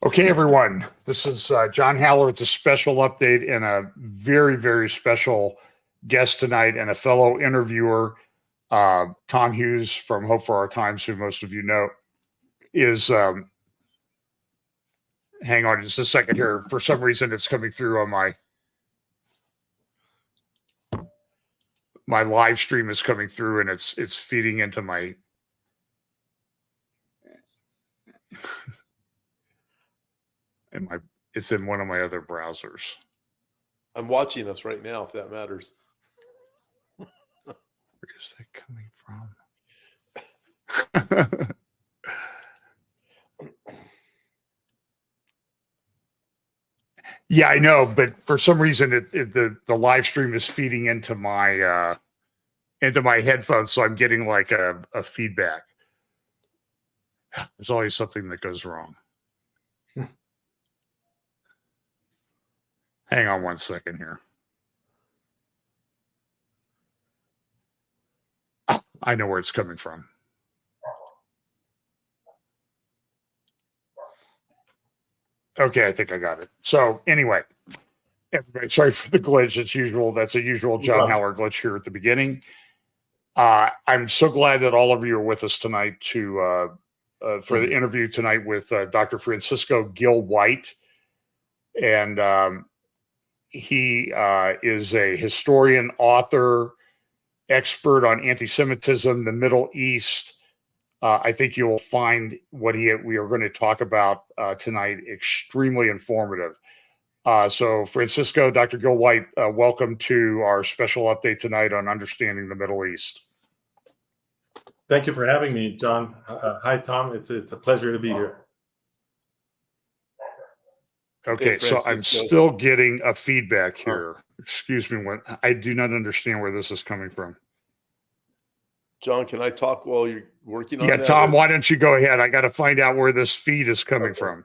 Okay, everyone, this is John Haller. It's a special update and a very, very special guest tonight and a fellow interviewer, Tom Hughes from Hope for Our Times, who most of you know, is, hang on just a second here. For some reason, it's coming through on my live stream is coming through and it's feeding into my it's in one of my other browsers. I'm watching us right now, if that matters. Where is that coming from? Yeah, I know, but for some reason, the live stream is feeding into my headphones, so I'm getting like a feedback. There's always something that goes wrong. Hang on one second here. I know where it's coming from. Okay, I think I got it. So anyway, everybody, sorry for the glitch. It's usual. That's a usual John Haller glitch here at the beginning. I'm so glad that all of you are with us tonight for the interview tonight with Dr. Francisco Gil-White. And he is a historian, author, expert on anti-Semitism, the Middle East. I think you'll find what we are going to talk about tonight extremely informative. So Francisco, Dr. Gil-White, welcome to our special update tonight on understanding the Middle East. Thank you for having me, John. Hi, Tom. It's a pleasure to be here. Okay, so I'm still getting a feedback here. Excuse me, I do not understand where this is coming from. John, can I talk while you're working on that? Yeah, Tom, why don't you go ahead? I got to find out where this feed is coming from.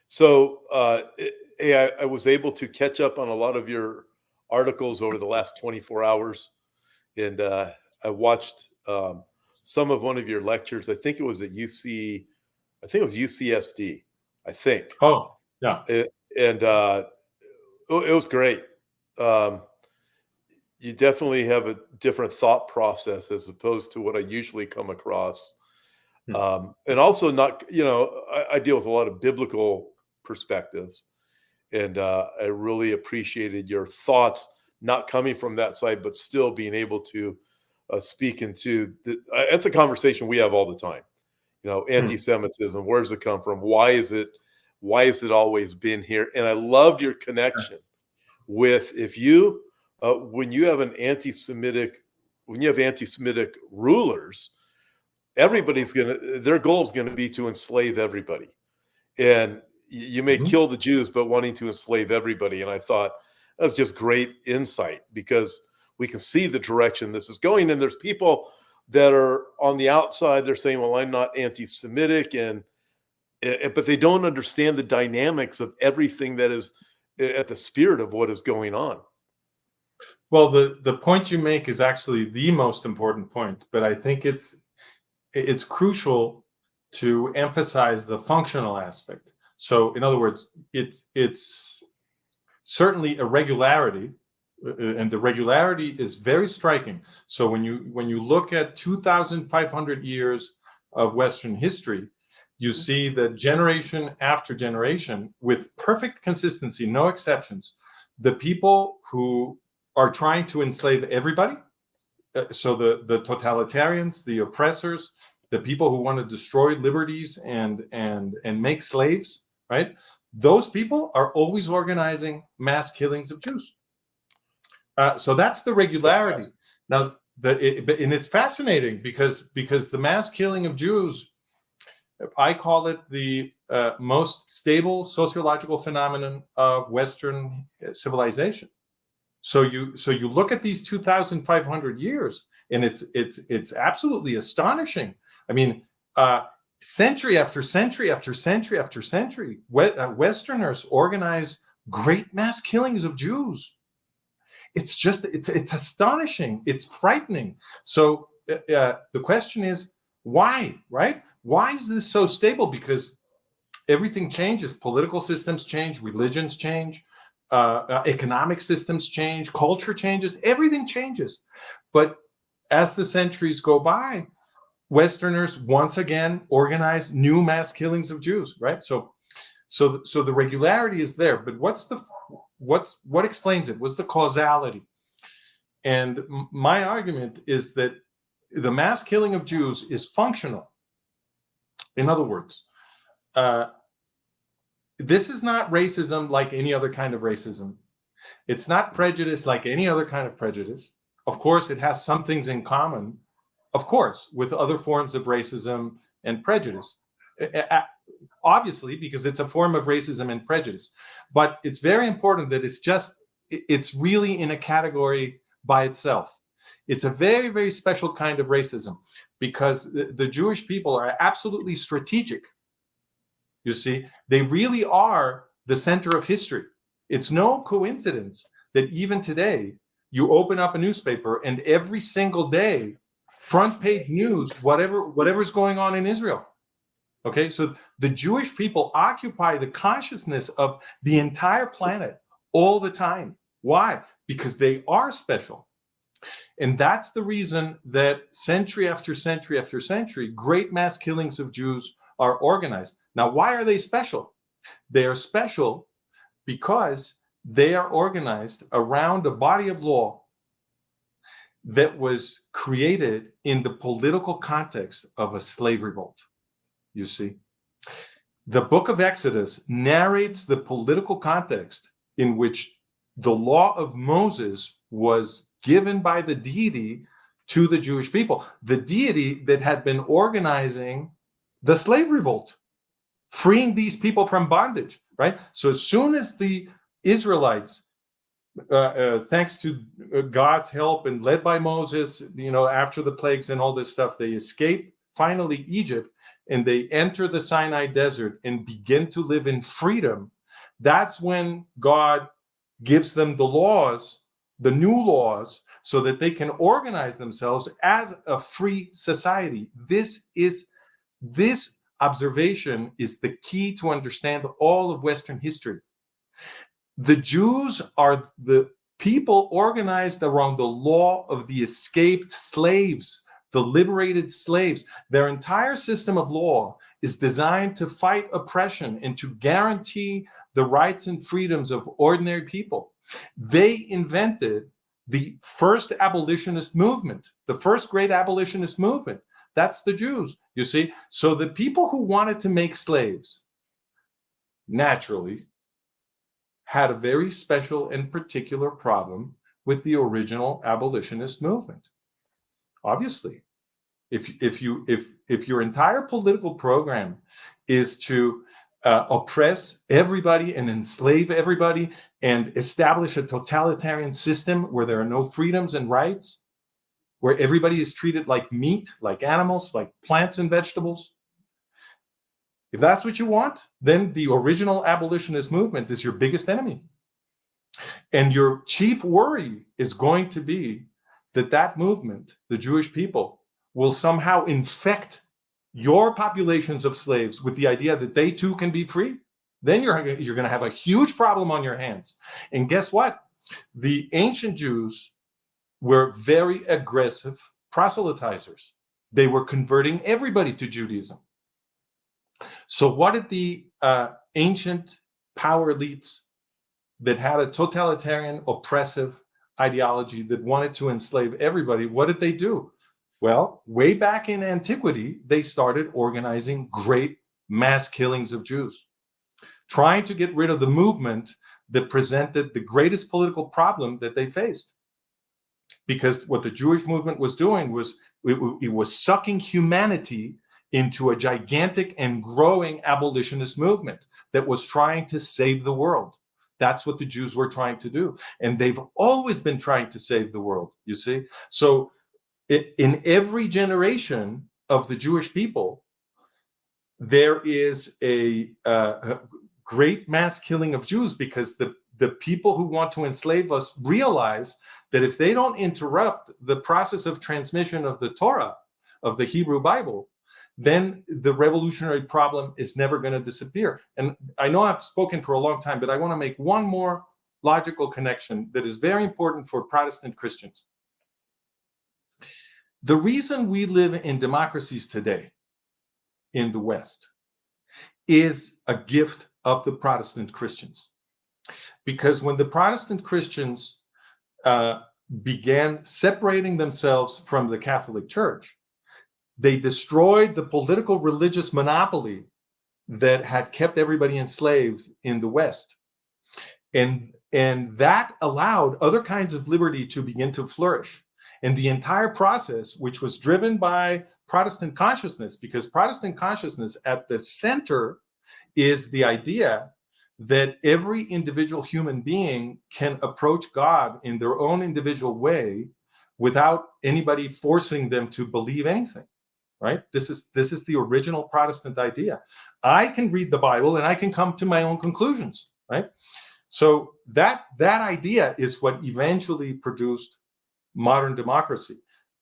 So I was able to catch up on a lot of your articles over the last 24 hours. And I watched some of one of your lectures. I think it was at UCSD, I think. Oh, yeah. It was great. You definitely have a different thought process as opposed to what I usually come across. And also I deal with a lot of biblical perspectives, and I really appreciated your thoughts, not coming from that side, but still being able to speak into it's a conversation we have all the time. Anti-Semitism, where does it come from? Why is it always been here? And I loved your connection with when you have anti-Semitic rulers, their goal is going to be to enslave everybody. And you may kill the Jews, but wanting to enslave everybody. And I thought that was just great insight, because we can see the direction this is going. And there's people that are on the outside. They're saying, well, I'm not anti-Semitic, but they don't understand the dynamics of everything that is at the spirit of what is going on. Well, the point you make is actually the most important point, but I think it's crucial to emphasize the functional aspect. So, in other words, it's certainly a regularity, and the regularity is very striking. So when you look at 2,500 years of Western history, you see that generation after generation, with perfect consistency, no exceptions, the people who are trying to enslave everybody, so the totalitarians, the oppressors, the people who want to destroy liberties and make slaves, right? Those people are always organizing mass killings of Jews. So that's the regularity. Now, and it's fascinating because the mass killing of Jews, I call it the most stable sociological phenomenon of Western civilization. So you look at these 2,500 years, and it's absolutely astonishing. I mean, century after century after century after century, Westerners organize great mass killings of Jews. It's astonishing. It's frightening. So the question is, why, right? Why is this so stable? Because everything changes. Political systems change, religions change, economic systems change, culture changes, everything changes. But as the centuries go by, Westerners once again organize new mass killings of Jews, right? So the regularity is there, but what explains it? What's the causality? And my argument is that the mass killing of Jews is functional. In other words, this is not racism like any other kind of racism. It's not prejudice like any other kind of prejudice. Of course, it has some things in common, of course, with other forms of racism and prejudice. Obviously, because it's a form of racism and prejudice. But it's very important that it's really in a category by itself. It's a very, very special kind of racism because the Jewish people are absolutely strategic. You see, they really are the center of history. It's no coincidence that even today, you open up a newspaper and every single day, front page news, whatever's going on in Israel. Okay, so the Jewish people occupy the consciousness of the entire planet all the time. Why? Because they are special. And that's the reason that century after century after century, great mass killings of Jews are organized. Now, why are they special? They are special because they are organized around a body of law that was created in the political context of a slave revolt. You see, the book of Exodus narrates the political context in which the law of Moses was given by the deity to the Jewish people, the deity that had been organizing the slave revolt, freeing these people from bondage, right? So as soon as the Israelites, thanks to God's help and led by Moses, after the plagues and all this stuff, they escape finally Egypt, and they enter the Sinai desert and begin to live in freedom. That's when God gives them the laws, the new laws, so that they can organize themselves as a free society. This observation is the key to understand all of Western history. The Jews are the people organized around the law of the escaped slaves, the liberated slaves. Their entire system of law is designed to fight oppression and to guarantee the rights and freedoms of ordinary people. They invented the first abolitionist movement, the first great abolitionist movement. That's the Jews, you see. So the people who wanted to make slaves, naturally, had a very special and particular problem with the original abolitionist movement. Obviously, if your entire political program is to oppress everybody and enslave everybody and establish a totalitarian system where there are no freedoms and rights, where everybody is treated like meat, like animals, like plants and vegetables, if that's what you want, then the original abolitionist movement is your biggest enemy. And your chief worry is going to be that movement, the Jewish people, will somehow infect your populations of slaves with the idea that they too can be free. Then you're going to have a huge problem on your hands. And guess what? The ancient Jews were very aggressive proselytizers. They were converting everybody to Judaism. So what did the ancient power elites that had a totalitarian, oppressive ideology that wanted to enslave everybody, what did they do? Well, way back in antiquity, they started organizing great mass killings of Jews, trying to get rid of the movement that presented the greatest political problem that they faced. Because what the Jewish movement was doing was it was sucking humanity into a gigantic and growing abolitionist movement that was trying to save the world. That's what the Jews were trying to do. And they've always been trying to save the world, you see? So in every generation of the Jewish people, there is a great mass killing of Jews because the people who want to enslave us realize that if they don't interrupt the process of transmission of the Torah, of the Hebrew Bible, then the revolutionary problem is never going to disappear. And I know I've spoken for a long time, but I want to make one more logical connection that is very important for Protestant Christians. The reason we live in democracies today in the West is a gift of the Protestant Christians. Because when the Protestant Christians began separating themselves from the Catholic Church, they destroyed the political religious monopoly that had kept everybody enslaved in the West. And that allowed other kinds of liberty to begin to flourish. And the entire process, which was driven by Protestant consciousness, because Protestant consciousness at the center is the idea that every individual human being can approach God in their own individual way without anybody forcing them to believe anything. Right? This is the original Protestant idea. I can read the Bible and I can come to my own conclusions. Right? So that idea is what eventually produced modern democracy.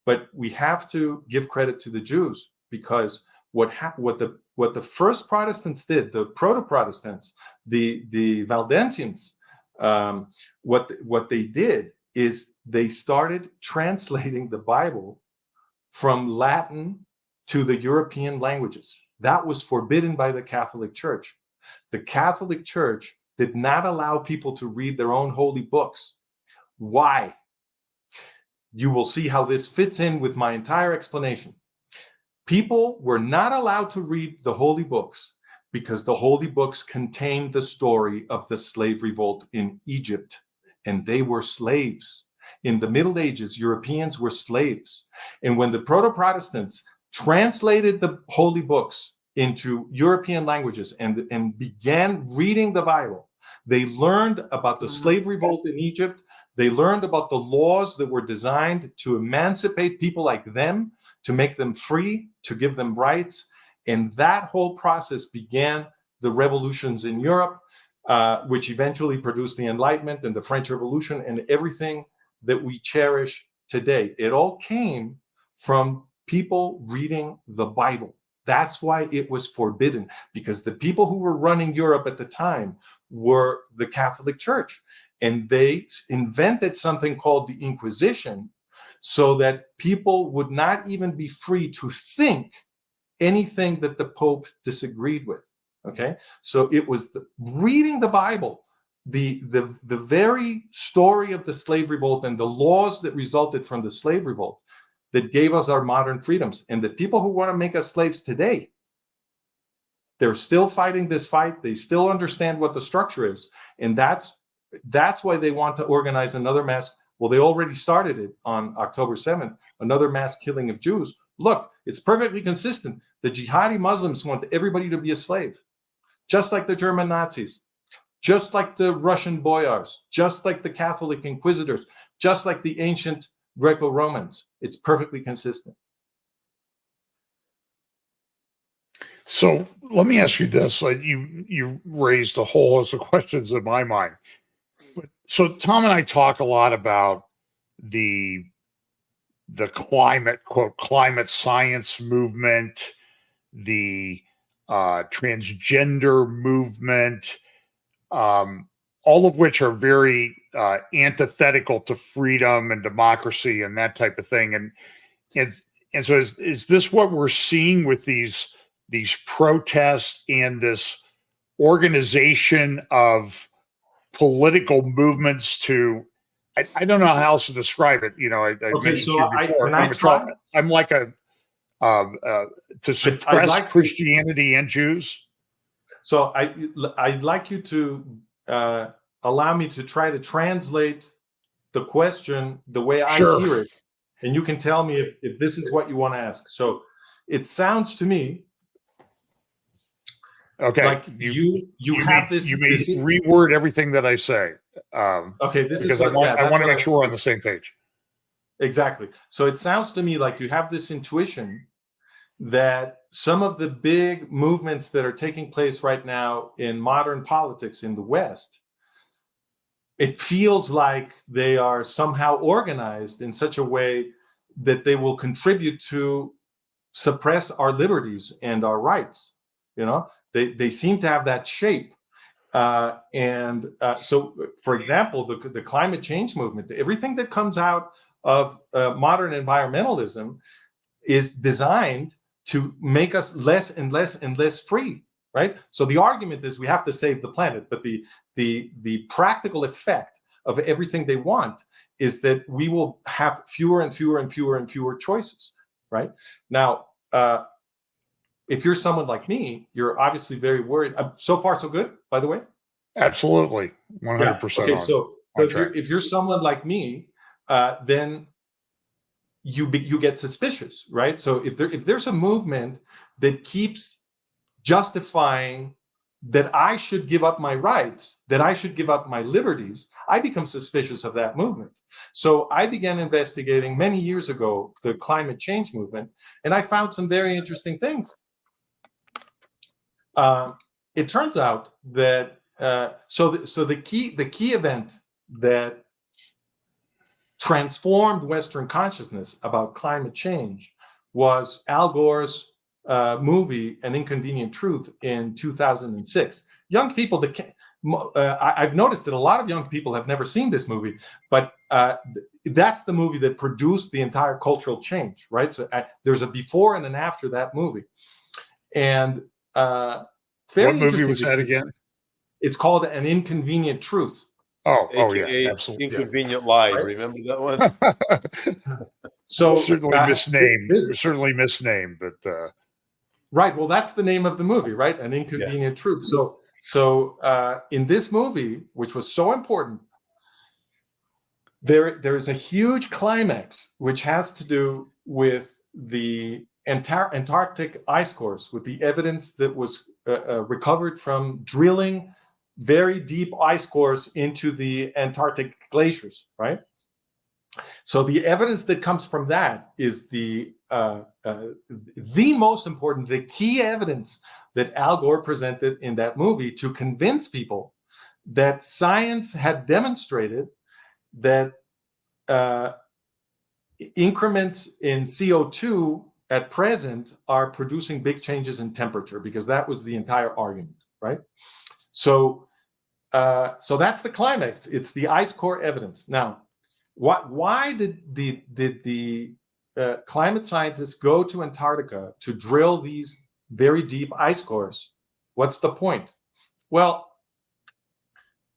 But we have to give credit to the Jews, because what the first Protestants did, the proto-Protestants, the Valdensians, what they did is they started translating the Bible from Latin to the European languages. That was forbidden by the Catholic Church. The Catholic Church did not allow people to read their own holy books. Why? You will see how this fits in with my entire explanation. People were not allowed to read the holy books because the holy books contained the story of the slave revolt in Egypt, and they were slaves. In the Middle Ages, Europeans were slaves. And when the proto-Protestants translated the holy books into European languages and began reading the Bible, they learned about the slave revolt in Egypt. They learned about the laws that were designed to emancipate people like them, to make them free, to give them rights. And that whole process began the revolutions in Europe, which eventually produced the Enlightenment and the French Revolution and everything that we cherish today. It all came from people reading the Bible. That's why it was forbidden, because the people who were running Europe at the time were the Catholic Church. And they invented something called the Inquisition so that people would not even be free to think anything that the Pope disagreed with. Okay, so it was reading the Bible, the very story of the slave revolt and the laws that resulted from the slave revolt that gave us our modern freedoms. And the people who want to make us slaves today, they're still fighting this fight. They still understand what the structure is. And that's why they want to organize another mass. Well, they already started it on October 7th, another mass killing of Jews. Look, it's perfectly consistent. The jihadi Muslims want everybody to be a slave, just like the German Nazis, just like the Russian boyars, just like the Catholic inquisitors, just like the ancient Greco-Romans. It's perfectly consistent. So let me ask you this. You raised a whole host of questions in my mind. So Tom and I talk a lot about the climate science movement, the transgender movement, all of which are very antithetical to freedom and democracy and that type of thing. And so is this what we're seeing with these protests and this organization of political movements to, I don't know how else to describe it. You know, I mentioned to you before, I'm like to suppress Christianity and Jews. So I'd like you to allow me to try to translate the question the way I hear it, and you can tell me if this is what you want to ask. So it sounds to me like you have this. You may reword everything that I say. Okay, this because is what, I want to make sure we're on the same page. Exactly. So it sounds to me like you have this intuition that some of the big movements that are taking place right now in modern politics in the West, it feels like they are somehow organized in such a way that they will contribute to suppress our liberties and our rights. They seem to have that shape. So, for example, the climate change movement, everything that comes out of modern environmentalism is designed to make us less and less and less free, right? So the argument is we have to save the planet, but the practical effect of everything they want is that we will have fewer and fewer and fewer and fewer choices, right? Now, if you're someone like me, you're obviously very worried. So far, so good, by the way? Absolutely. 100%. Okay, so if you're someone like me, then you get suspicious, right? So if there's a movement that keeps justifying that I should give up my rights, that I should give up my liberties, I become suspicious of that movement. So I began investigating many years ago the climate change movement, and I found some very interesting things. It turns out that so the key event that transformed Western consciousness about climate change was Al Gore's movie An Inconvenient Truth in 2006. Young people I've noticed that a lot of young people have never seen this movie, but that's the movie that produced the entire cultural change, right? So there's a before and an after that movie. And what movie was that again? It's called An Inconvenient Truth. AKA yeah, absolutely. Inconvenient Lie. Right? Remember that one? So certainly misnamed, but right. Well, that's the name of the movie, right? An Inconvenient Truth. So in this movie, which was so important, there's a huge climax which has to do with the Antarctic ice cores, with the evidence that was recovered from drilling very deep ice cores into the Antarctic glaciers, right? So the evidence that comes from that is the most important, the key evidence that Al Gore presented in that movie to convince people that science had demonstrated that increments in CO2 at present are producing big changes in temperature, because that was the entire argument, right? So that's the climax. It's the ice core evidence. Now, why did the climate scientists go to Antarctica to drill these very deep ice cores? What's the point? Well,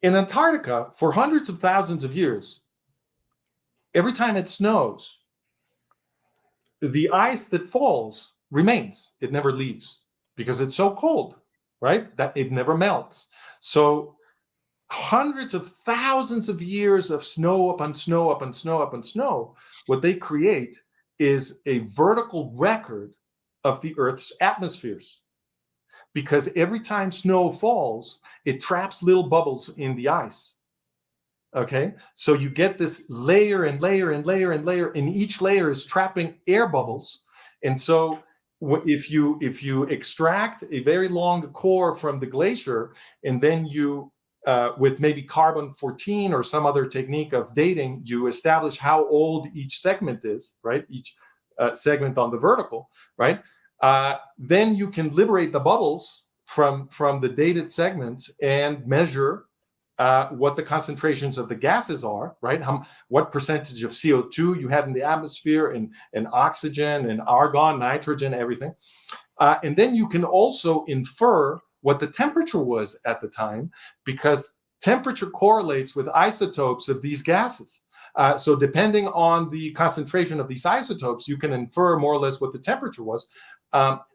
in Antarctica, for hundreds of thousands of years, every time it snows, the ice that falls remains. It never leaves because it's so cold, right? That it never melts. So hundreds of thousands of years of snow upon snow upon snow upon snow, what they create is a vertical record of the Earth's atmospheres. Because every time snow falls, it traps little bubbles in the ice. Okay, so you get this layer and layer and layer and layer, and each layer is trapping air bubbles. And so if you extract a very long core from the glacier, and then you with maybe carbon-14 or some other technique of dating, you establish how old each segment is, right? Each segment on the vertical, right? Then you can liberate the bubbles from the dated segments and measure what the concentrations of the gases are, right? What percentage of CO2 you had in the atmosphere, and oxygen and argon, nitrogen, everything. And then you can also infer what the temperature was at the time, because temperature correlates with isotopes of these gases. So depending on the concentration of these isotopes, you can infer more or less what the temperature was.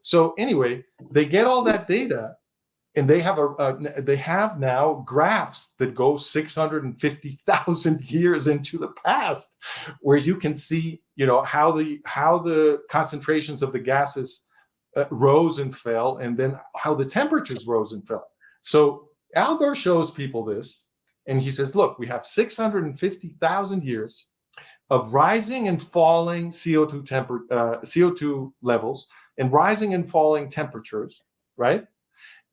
So anyway, they get all that data, and they have now graphs that go 650,000 years into the past, where you can see, how the concentrations of the gases rose and fell, and then how the temperatures rose and fell. So Al Gore shows people this, and he says, look, we have 650,000 years of rising and falling CO2 levels, and rising and falling temperatures, right?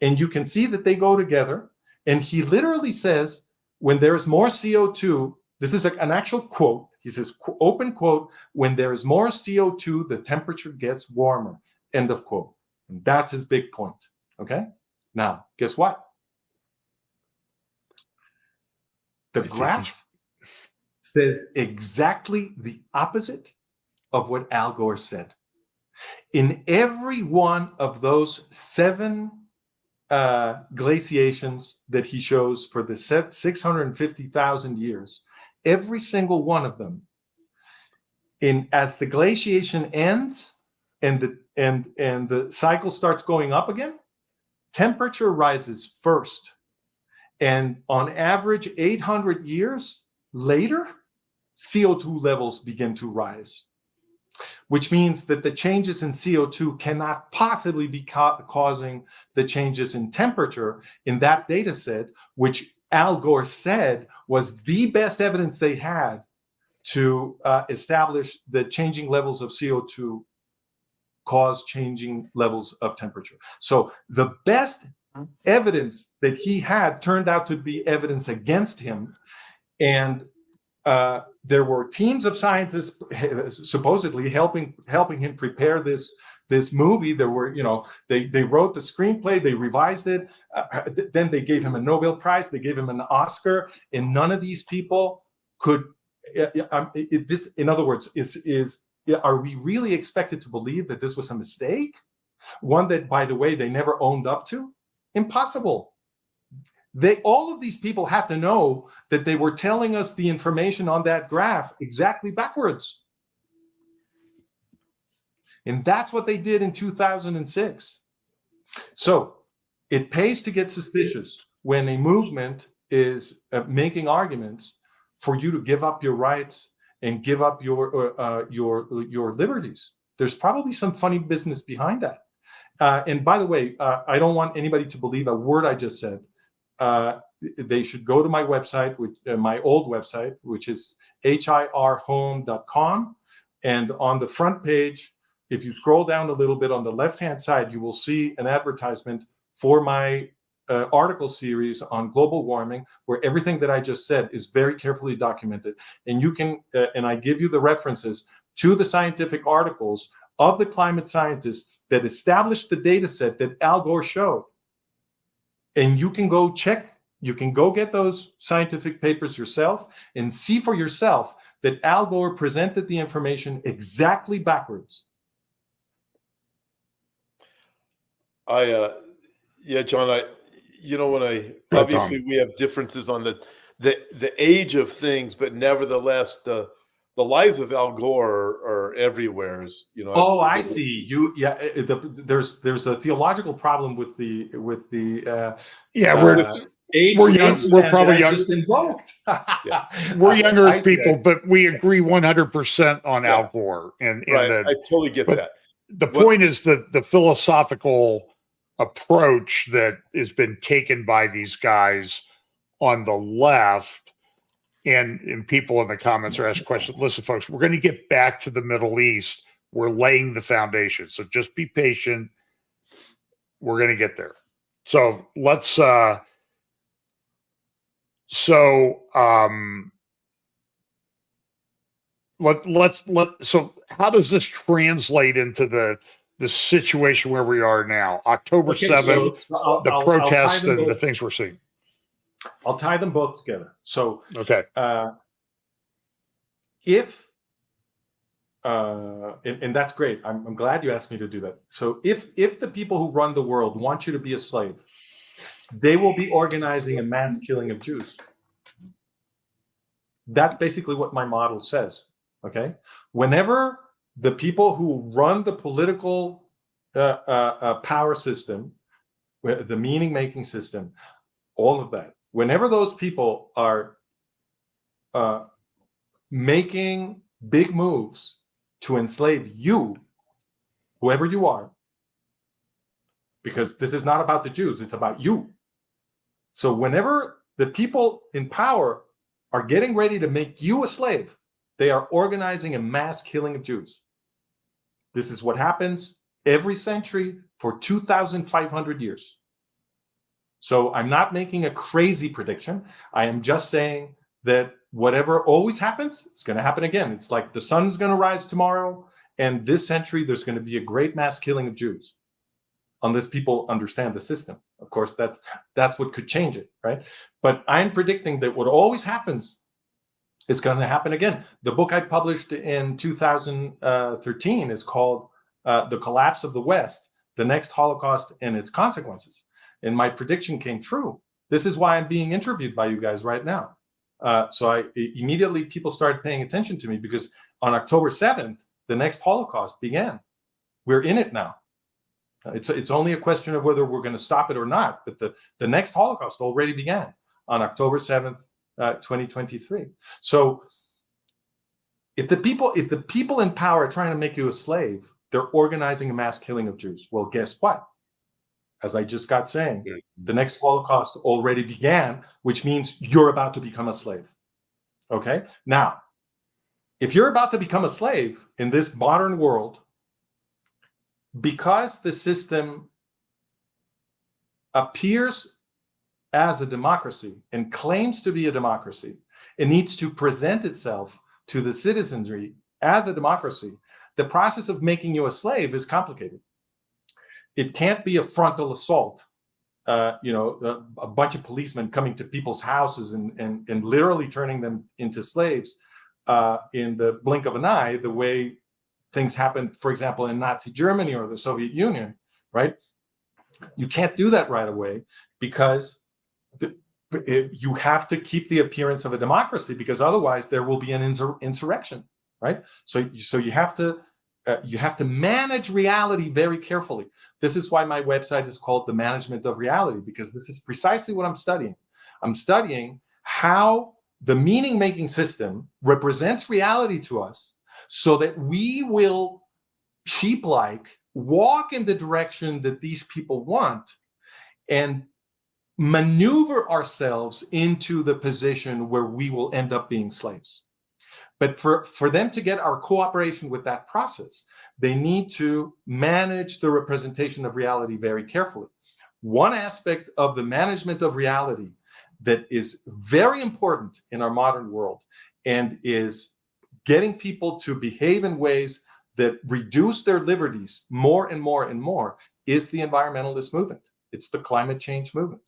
And you can see that they go together. And he literally says, when there is more CO2, this is an actual quote, He says, open quote, when there is more CO2, the temperature gets warmer, end of quote. And that's his big point, okay? Now, guess what? The graph says exactly the opposite of what Al Gore said. In every one of those 7 glaciations that he shows for the 650,000 years, every single one of them, as the glaciation ends and the cycle starts going up again, temperature rises first. And on average, 800 years later, CO2 levels begin to rise, which means that the changes in CO2 cannot possibly be causing the changes in temperature in that data set, which Al Gore said was the best evidence they had to establish that changing levels of CO2 cause changing levels of temperature. So the best evidence that he had turned out to be evidence against him. And there were teams of scientists supposedly helping him prepare this movie. There were, they wrote the screenplay, they revised it, then they gave him a Nobel Prize, they gave him an Oscar, and none of these people could. This, in other words, are we really expected to believe that this was a mistake? One that, by the way, they never owned up to? Impossible. All of these people had to know that they were telling us the information on that graph exactly backwards. And that's what they did in 2006. So it pays to get suspicious when a movement is making arguments for you to give up your rights and give up your liberties. There's probably some funny business behind that. And by the way, I don't want anybody to believe a word I just said. They should go to my website, my old website, which is hirhome.com. And on the front page, if you scroll down a little bit on the left-hand side, you will see an advertisement for my article series on global warming, where everything that I just said is very carefully documented. And you can, and I give you the references to the scientific articles of the climate scientists that established the data set that Al Gore showed. And you can go check, you can go get those scientific papers yourself and see for yourself that Al Gore presented the information exactly backwards. Yeah, John, obviously we have differences on the age of things, but nevertheless, the lives of Al Gore are everywhere. Oh, I see. There's a theological problem with the we're young. We're probably young. Just invoked. Yeah. We're younger people, but we agree 100% on Al Gore. And right, I totally get that. The point is the philosophical approach that has been taken by these guys on the left, and people in the comments are asking questions. Listen, folks, we're going to get back to the Middle East. We're laying the foundation, so just be patient. We're going to get there. So let's so how does this translate into the situation where we are now? October 7th, the protests and the things we're seeing. I'll tie them both together. So, okay. And that's great. I'm glad you asked me to do that. So if the people who run the world want you to be a slave, they will be organizing a mass killing of Jews. That's basically what my model says. Okay. Whenever the people who run the political power system, the meaning-making system, all of that, whenever those people are making big moves to enslave you, whoever you are, because this is not about the Jews, it's about you. So whenever the people in power are getting ready to make you a slave, they are organizing a mass killing of Jews. This is what happens every century for 2,500 years. So I'm not making a crazy prediction. I am just saying that whatever always happens, it's going to happen again. It's like the sun's going to rise tomorrow, and this century there's going to be a great mass killing of Jews, unless people understand the system. Of course, that's what could change it, right? But I'm predicting that what always happens is going to happen again. The book I published in 2013 is called The Collapse of the West, The Next Holocaust and Its Consequences. And my prediction came true. This is why I'm being interviewed by you guys right now. So immediately people started paying attention to me, because on October 7th, the next Holocaust began. We're in it now. It's only a question of whether we're going to stop it or not. But the next Holocaust already began on October 7th, 2023. So if the people in power are trying to make you a slave, they're organizing a mass killing of Jews. Well, guess what? As I just got saying, the next Holocaust already began, which means you're about to become a slave. Okay? Now, if you're about to become a slave in this modern world, because the system appears as a democracy and claims to be a democracy, it needs to present itself to the citizenry as a democracy. The process of making you a slave is complicated. It can't be a frontal assault, a bunch of policemen coming to people's houses and literally turning them into slaves in the blink of an eye, the way things happened, for example, in Nazi Germany or the Soviet Union, right? You can't do that right away, because you have to keep the appearance of a democracy, because otherwise there will be an insurrection, right? So you have to manage reality very carefully. This is why my website is called The Management of Reality, because this is precisely what I'm studying. I'm studying how the meaning-making system represents reality to us, so that we will, sheep-like, walk in the direction that these people want and maneuver ourselves into the position where we will end up being slaves. But for them to get our cooperation with that process, they need to manage the representation of reality very carefully. One aspect of the management of reality that is very important in our modern world, and is getting people to behave in ways that reduce their liberties more and more and more, is the environmentalist movement. It's the climate change movement.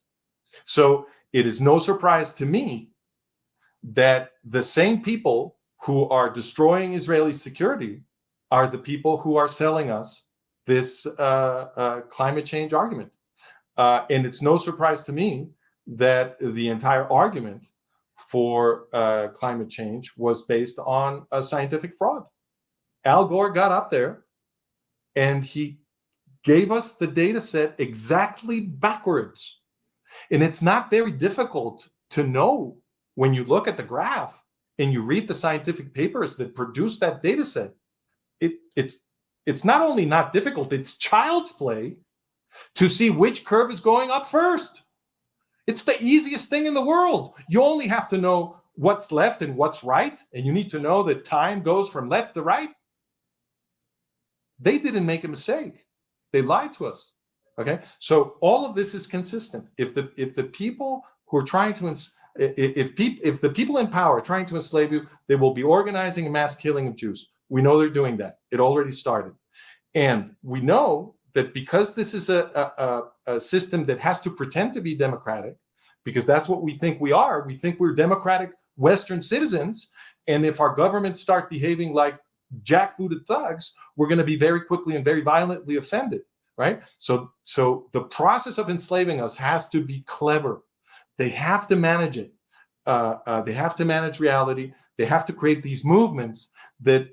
So it is no surprise to me that the same people who are destroying Israeli security are the people who are selling us this climate change argument. And it's no surprise to me that the entire argument for climate change was based on a scientific fraud. Al Gore got up there and he gave us the data set exactly backwards. And it's not very difficult to know when you look at the graph and you read the scientific papers that produce that data set. It's not only not difficult, it's child's play to see which curve is going up first. It's the easiest thing in the world. You only have to know what's left and what's right, and you need to know that time goes from left to right. They didn't make a mistake. They lied to us. Okay, so all of this is consistent. If the people who are trying to if the people in power are trying to enslave you, they will be organizing a mass killing of Jews. We know they're doing that. It already started, and we know that because this is a system that has to pretend to be democratic, because that's what we think we are. We think we're democratic Western citizens, and if our governments start behaving like jackbooted thugs, we're going to be very quickly and very violently offended, right? So the process of enslaving us has to be clever. They have to manage it. They have to manage reality. They have to create these movements that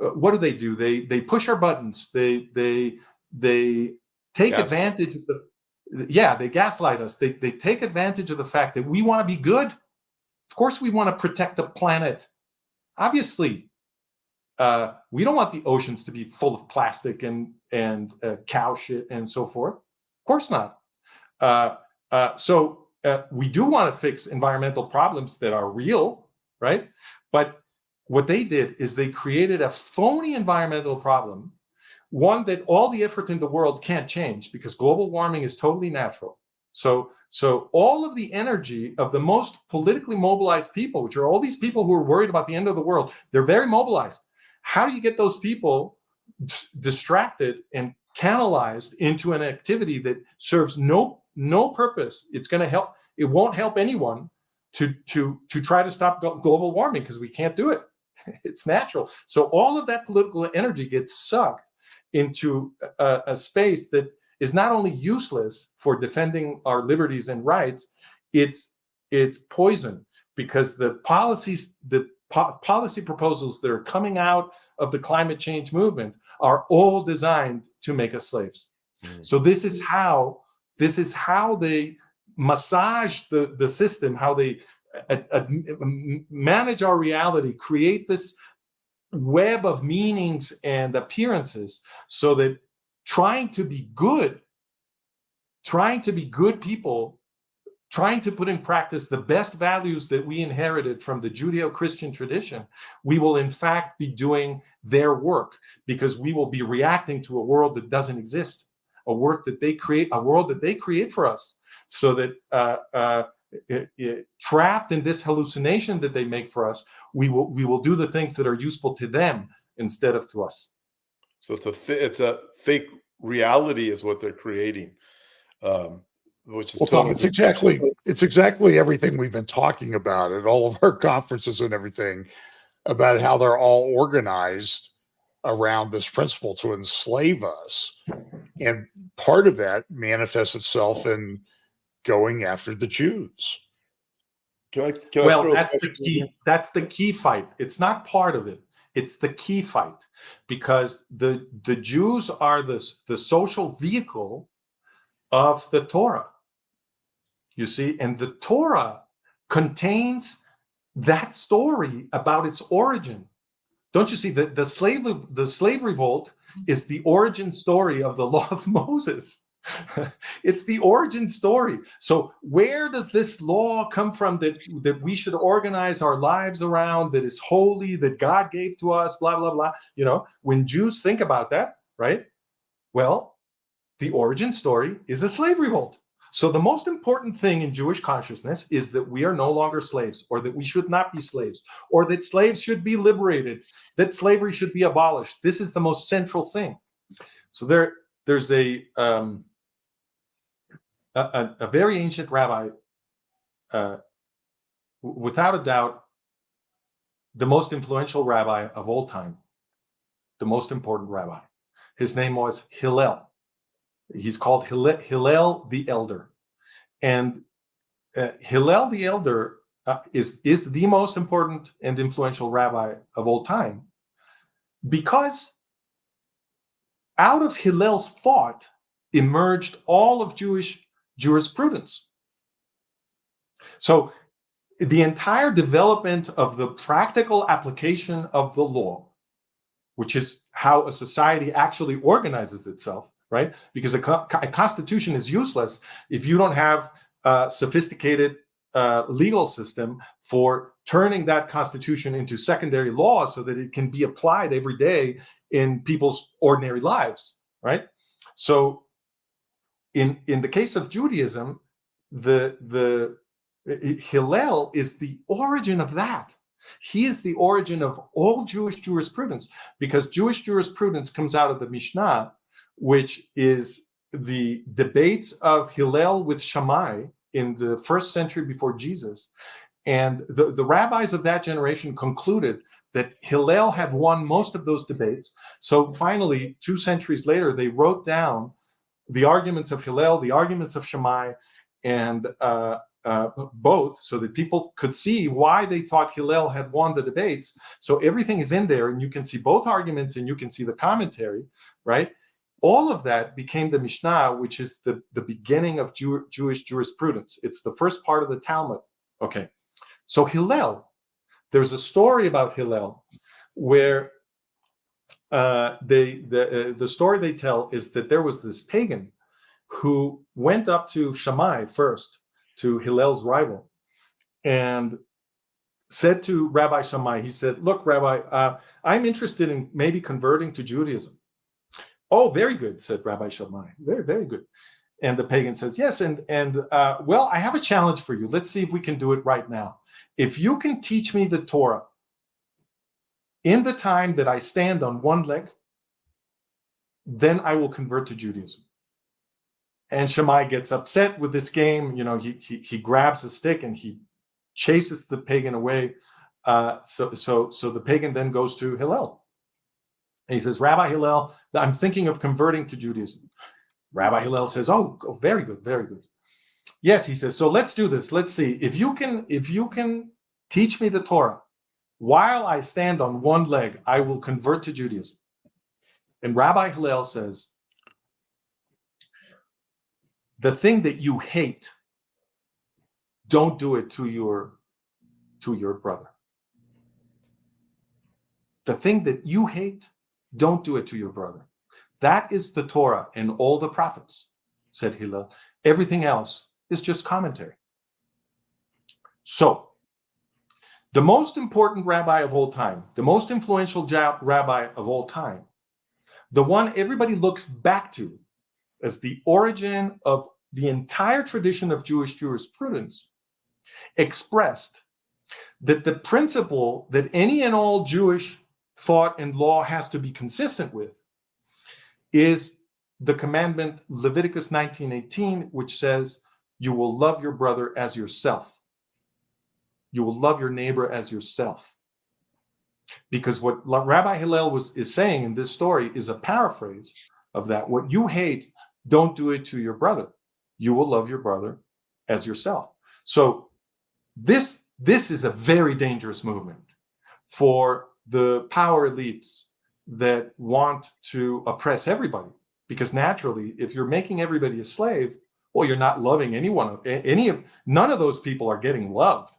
what do? They push our buttons. They take advantage of they gaslight us. They take advantage of the fact that we want to be good. Of course, we want to protect the planet. Obviously, we don't want the oceans to be full of plastic and cow shit and so forth. Of course not. So we do want to fix environmental problems that are real, right? But what they did is they created a phony environmental problem, one that all the effort in the world can't change, because global warming is totally natural. So all of the energy of the most politically mobilized people, which are all these people who are worried about the end of the world, they're very mobilized. How do you get those people distracted and canalized into an activity that serves no purpose? It's going to help. It won't help anyone to try to stop global warming, because we can't do it. It's natural. So all of that political energy gets sucked into a space that is not only useless for defending our liberties and rights, it's poison, because the policy proposals that are coming out of the climate change movement are all designed to make us slaves. So this is how they massage the system, how they manage our reality, create this web of meanings and appearances, so that trying to be good people, trying to put in practice the best values that we inherited from the Judeo-Christian tradition, we will in fact be doing their work, because we will be reacting to a world that doesn't exist, a world that they create for us, so that trapped in this hallucination that they make for us, we will do the things that are useful to them instead of to us. So it's a fake reality is what they're creating, which is Tom, it's exactly everything we've been talking about at all of our conferences and everything, about how they're all organized around this principle to enslave us. And part of that manifests itself in going after the Jews. That's the key. That's the key fight. It's not part of it. It's the key fight, because the Jews are the social vehicle of the Torah. You see, and the Torah contains that story about its origin. Don't you see that the slave revolt is the origin story of the law of Moses? It's the origin story. So where does this law come from that we should organize our lives around, that is holy, that God gave to us, blah, blah, blah. You know, when Jews think about that, right? Well, the origin story is a slave revolt. So the most important thing in Jewish consciousness is that we are no longer slaves, or that we should not be slaves, or that slaves should be liberated, that slavery should be abolished. This is the most central thing. So there's a very ancient rabbi, without a doubt, the most influential rabbi of all time, the most important rabbi. His name was Hillel. He's called Hillel the Elder. And Hillel the Elder is the most important and influential rabbi of all time, because out of Hillel's thought emerged all of Jewish jurisprudence. So the entire development of the practical application of the law, which is how a society actually organizes itself, right? Because a constitution is useless if you don't have a sophisticated legal system for turning that constitution into secondary law so that it can be applied every day in people's ordinary lives, right? So in the case of Judaism, the Hillel is the origin of that. He is the origin of all Jewish jurisprudence, because Jewish jurisprudence comes out of the Mishnah, which is the debates of Hillel with Shammai in the 1st century before Jesus. And the rabbis of that generation concluded that Hillel had won most of those debates. So finally, 2 centuries later, they wrote down the arguments of Hillel, the arguments of Shammai, and both, so that people could see why they thought Hillel had won the debates. So everything is in there, and you can see both arguments, and you can see the commentary, right? All of that became the Mishnah, which is the beginning of Jewish jurisprudence. It's the first part of the Talmud. Okay, so Hillel, there's a story about Hillel where the story they tell is that there was this pagan who went up to Shammai first, to Hillel's rival, and said to Rabbi Shammai, he said, "Look, Rabbi, I'm interested in maybe converting to Judaism." "Oh, very good," said Rabbi Shammai. "Very, very good. And the pagan says, yes, well, I have a challenge for you. Let's see if we can do it right now. If you can teach me the Torah in the time that I stand on one leg, then I will convert to Judaism. And Shammai gets upset with this game. You know, he grabs a stick and he chases the pagan away. So the pagan then goes to Hillel. And he says, Rabbi Hillel, I'm thinking of converting to Judaism. Rabbi Hillel says, oh, very good, very good. Yes, he says, so let's do this. Let's see. If you can teach me the Torah while I stand on one leg, I will convert to Judaism. And Rabbi Hillel says, the thing that you hate, don't do it to your brother. The thing that you hate, don't do it to your brother. That is the Torah and all the prophets, said Hillel. Everything else is just commentary. So, the most important rabbi of all time, the most influential rabbi of all time, the one everybody looks back to as the origin of the entire tradition of Jewish jurisprudence, expressed that the principle that any and all Jewish thought and law has to be consistent with is the commandment Leviticus 19:18, which says, you will love your brother as yourself. You will love your neighbor as yourself. Because what Rabbi Hillel is saying in this story is a paraphrase of that. What you hate, don't do it to your brother. You will love your brother as yourself. So this is a very dangerous movement for the power elites that want to oppress everybody. Because naturally, if you're making everybody a slave, well, you're not loving anyone. None of those people are getting loved.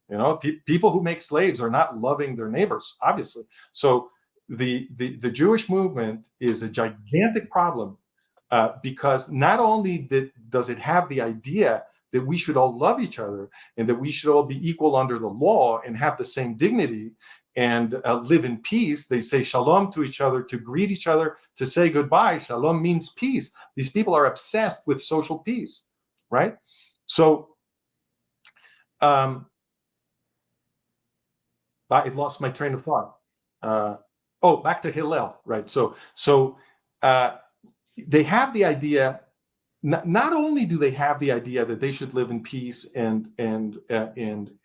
You know, people who make slaves are not loving their neighbors, obviously. So the Jewish movement is a gigantic problem because not only does it have the idea that we should all love each other and that we should all be equal under the law and have the same dignity and live in peace. They say shalom to each other, to greet each other, to say goodbye. Shalom means peace. These people are obsessed with social peace, right? So, I lost my train of thought. Back to Hillel, right? So they have the idea. Not only do they have the idea that they should live in peace and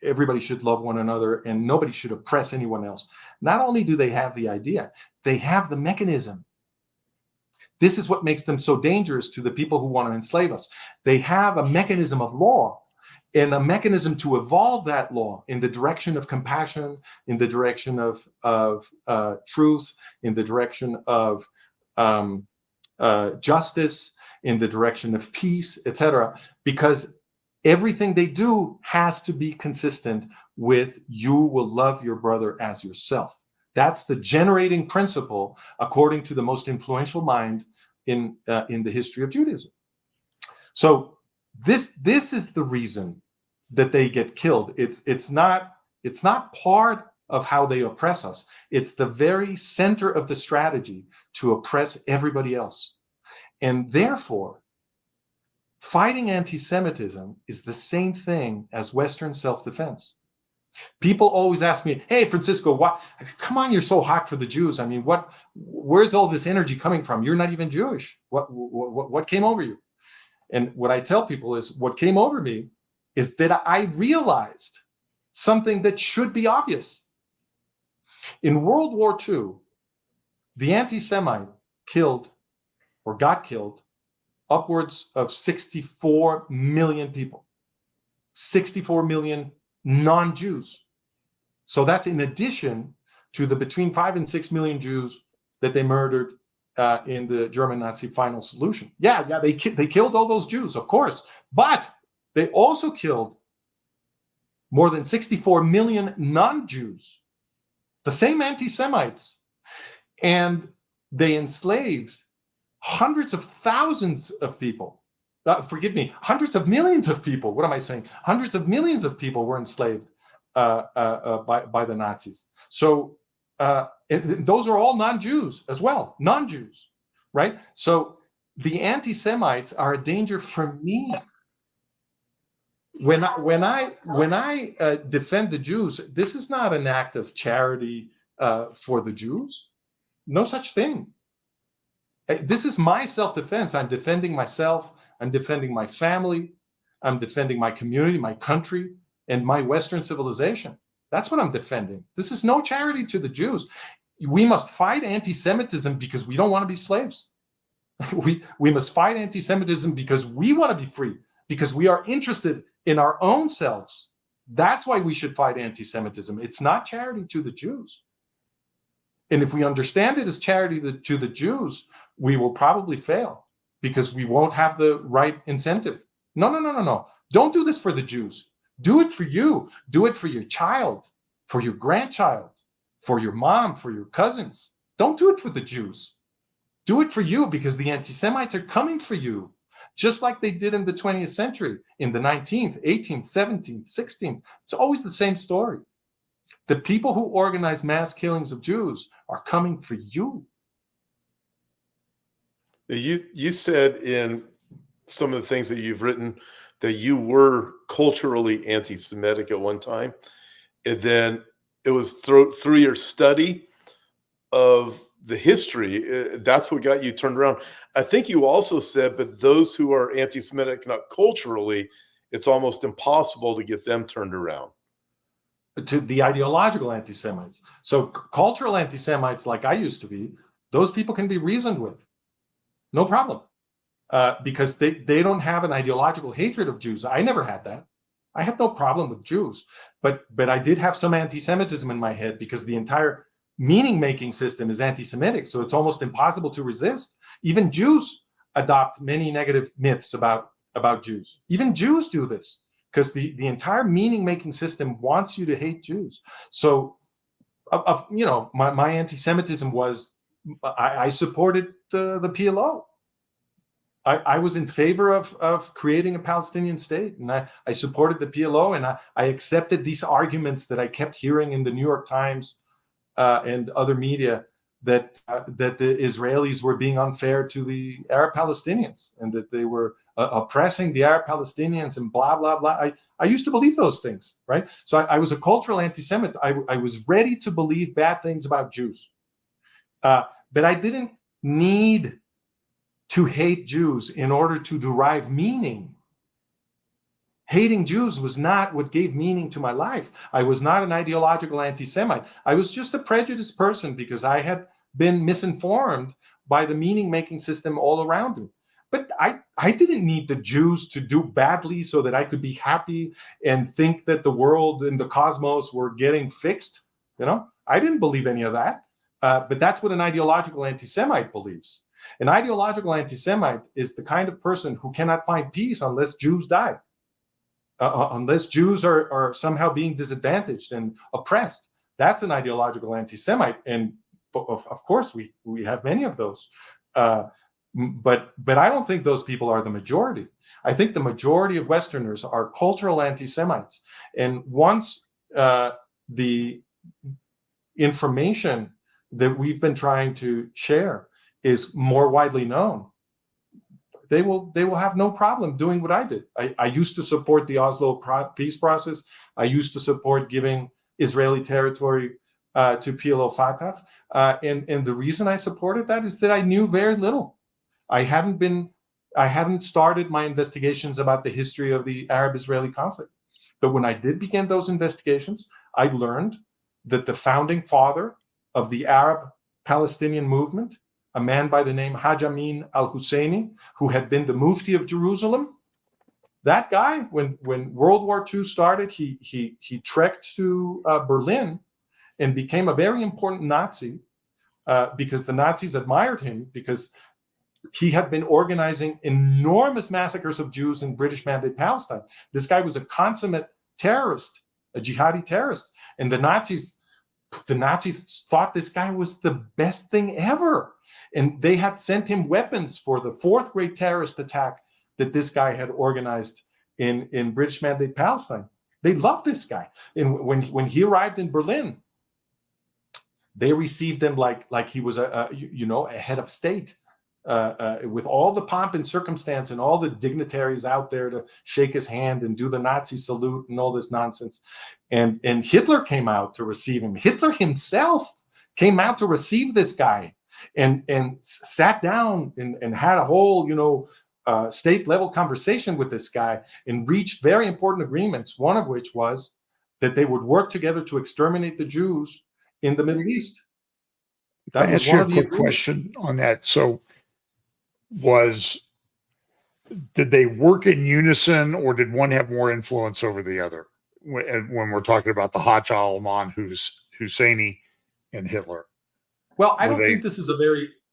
everybody should love one another and nobody should oppress anyone else. Not only do they have the idea, they have the mechanism. This is what makes them so dangerous to the people who want to enslave us. They have a mechanism of law and a mechanism to evolve that law in the direction of compassion, in the direction of truth, in the direction of justice, in the direction of peace, etc. Because everything they do has to be consistent with you will love your brother as yourself. That's the generating principle, according to the most influential mind in the history of Judaism. So this is the reason that they get killed. It's not part of how they oppress us. It's the very center of the strategy to oppress everybody else. And therefore, fighting anti-Semitism is the same thing as Western self-defense. People always ask me, hey, Francisco, come on, you're so hot for the Jews. I mean, where's all this energy coming from? You're not even Jewish. What came over you? And what I tell people is what came over me is that I realized something that should be obvious. In World War II, the anti-Semite got killed upwards of 64 million people. 64 million non-Jews. So that's in addition to the between 5 and 6 million Jews that they murdered in the German Nazi final solution. Yeah, they killed all those Jews, of course. But they also killed more than 64 million non-Jews, the same anti-Semites. And they enslaved hundreds of thousands of people. Hundreds of millions of people. What am I saying? Hundreds of millions of people were enslaved by the Nazis. So those are all non-Jews as well, non-Jews, right? So the anti-Semites are a danger for me. When I defend the Jews, this is not an act of charity for the Jews. No such thing. This is my self-defense. I'm defending myself. I'm defending my family. I'm defending my community, my country, and my Western civilization. That's what I'm defending. This is no charity to the Jews. We must fight anti-Semitism because we don't want to be slaves. We must fight anti-Semitism because we want to be free, because we are interested in our own selves. That's why we should fight anti-Semitism. It's not charity to the Jews. And if we understand it as charity to the Jews, we will probably fail because we won't have the right incentive. No. Don't do this for the Jews. Do it for you. Do it for your child, for your grandchild, for your mom, for your cousins. Don't do it for the Jews. Do it for you, because the anti-Semites are coming for you, just like they did in the 20th century, in the 19th, 18th, 17th, 16th. It's always the same story. The people who organize mass killings of Jews are coming for you. You said in some of the things that you've written that you were culturally anti-Semitic at one time, and then it was through your study of the history, that's what got you turned around. I think you also said, but those who are anti-Semitic, not culturally, it's almost impossible to get them turned around. To the ideological anti-Semites. So cultural anti-Semites, like I used to be, those people can be reasoned with. No problem. Because they don't have an ideological hatred of Jews. I never had that. I had no problem with Jews. But I did have some anti-Semitism in my head, because the entire meaning-making system is anti-Semitic. So it's almost impossible to resist. Even Jews adopt many negative myths about Jews. Even Jews do this, because the entire meaning-making system wants you to hate Jews. So, my anti-Semitism was, I supported the PLO. I was in favor of creating a Palestinian state, and I supported the PLO, and I accepted these arguments that I kept hearing in the New York Times and other media that the Israelis were being unfair to the Arab Palestinians, and that they were oppressing the Arab Palestinians, and blah, blah, blah. I used to believe those things, right? So I was a cultural anti-Semite. I was ready to believe bad things about Jews. But I didn't need to hate Jews in order to derive meaning. Hating Jews was not what gave meaning to my life. I was not an ideological anti-Semite. I was just a prejudiced person, because I had been misinformed by the meaning-making system all around me. But I didn't need the Jews to do badly so that I could be happy and think that the world and the cosmos were getting fixed. I didn't believe any of that. But that's what an ideological anti-Semite believes. An ideological anti-Semite is the kind of person who cannot find peace unless Jews die, unless Jews are somehow being disadvantaged and oppressed. That's an ideological anti-Semite, and of course we have many of those. But I don't think those people are the majority. I think the majority of Westerners are cultural anti-Semites, and once the information that we've been trying to share is more widely known, they will have no problem doing what I did. I used to support the Oslo peace process. I used to support giving Israeli territory to PLO Fatah. And the reason I supported that is that I knew very little. I hadn't started my investigations about the history of the Arab-Israeli conflict. But when I did begin those investigations, I learned that the founding father of the Arab Palestinian movement, a man by the name Haj Amin al-Husseini, who had been the Mufti of Jerusalem, that guy, when World War II started, he trekked to Berlin and became a very important Nazi because the Nazis admired him, because he had been organizing enormous massacres of Jews in British Mandate Palestine. This guy was a consummate terrorist, a jihadi terrorist, and the Nazis thought this guy was the best thing ever. And they had sent him weapons for the fourth great terrorist attack that this guy had organized in British Mandate Palestine. They loved this guy. And when he arrived in Berlin, they received him like he was a head of state. with all the pomp and circumstance and all the dignitaries out there to shake his hand and do the Nazi salute and all this nonsense. And Hitler came out to receive him. Hitler himself came out to receive this guy and sat down and had a whole, state level conversation with this guy and reached very important agreements, one of which was that they would work together to exterminate the Jews in the Middle East. That was one of the quick question on that. So did they work in unison, or did one have more influence over the other when we're talking about the Hajj al-Aman, Husseini, and Hitler? Well, I don't think this is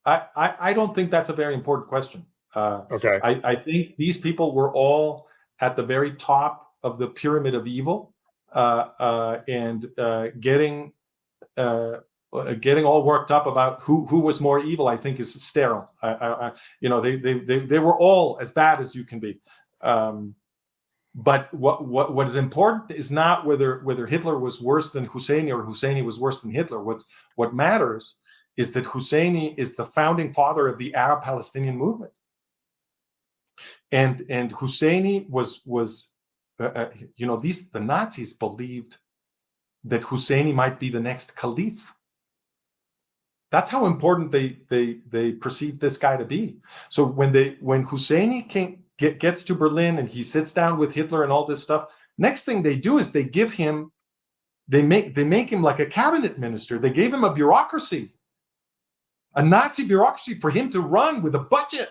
I don't think that's a very important question. Okay. I think these people were all at the very top of the pyramid of evil, and getting all worked up about who was more evil, I think, is sterile. They were all as bad as you can be. But what is important is not whether Hitler was worse than Husseini or Husseini was worse than Hitler. What matters is that Husseini is the founding father of the Arab-Palestinian movement. And Husseini was the Nazis believed that Husseini might be the next caliph. That's how important they perceived this guy to be. So when Husseini gets to Berlin and he sits down with Hitler and all this stuff, next thing they do is they make him like a cabinet minister. They gave him a bureaucracy, a Nazi bureaucracy for him to run with a budget.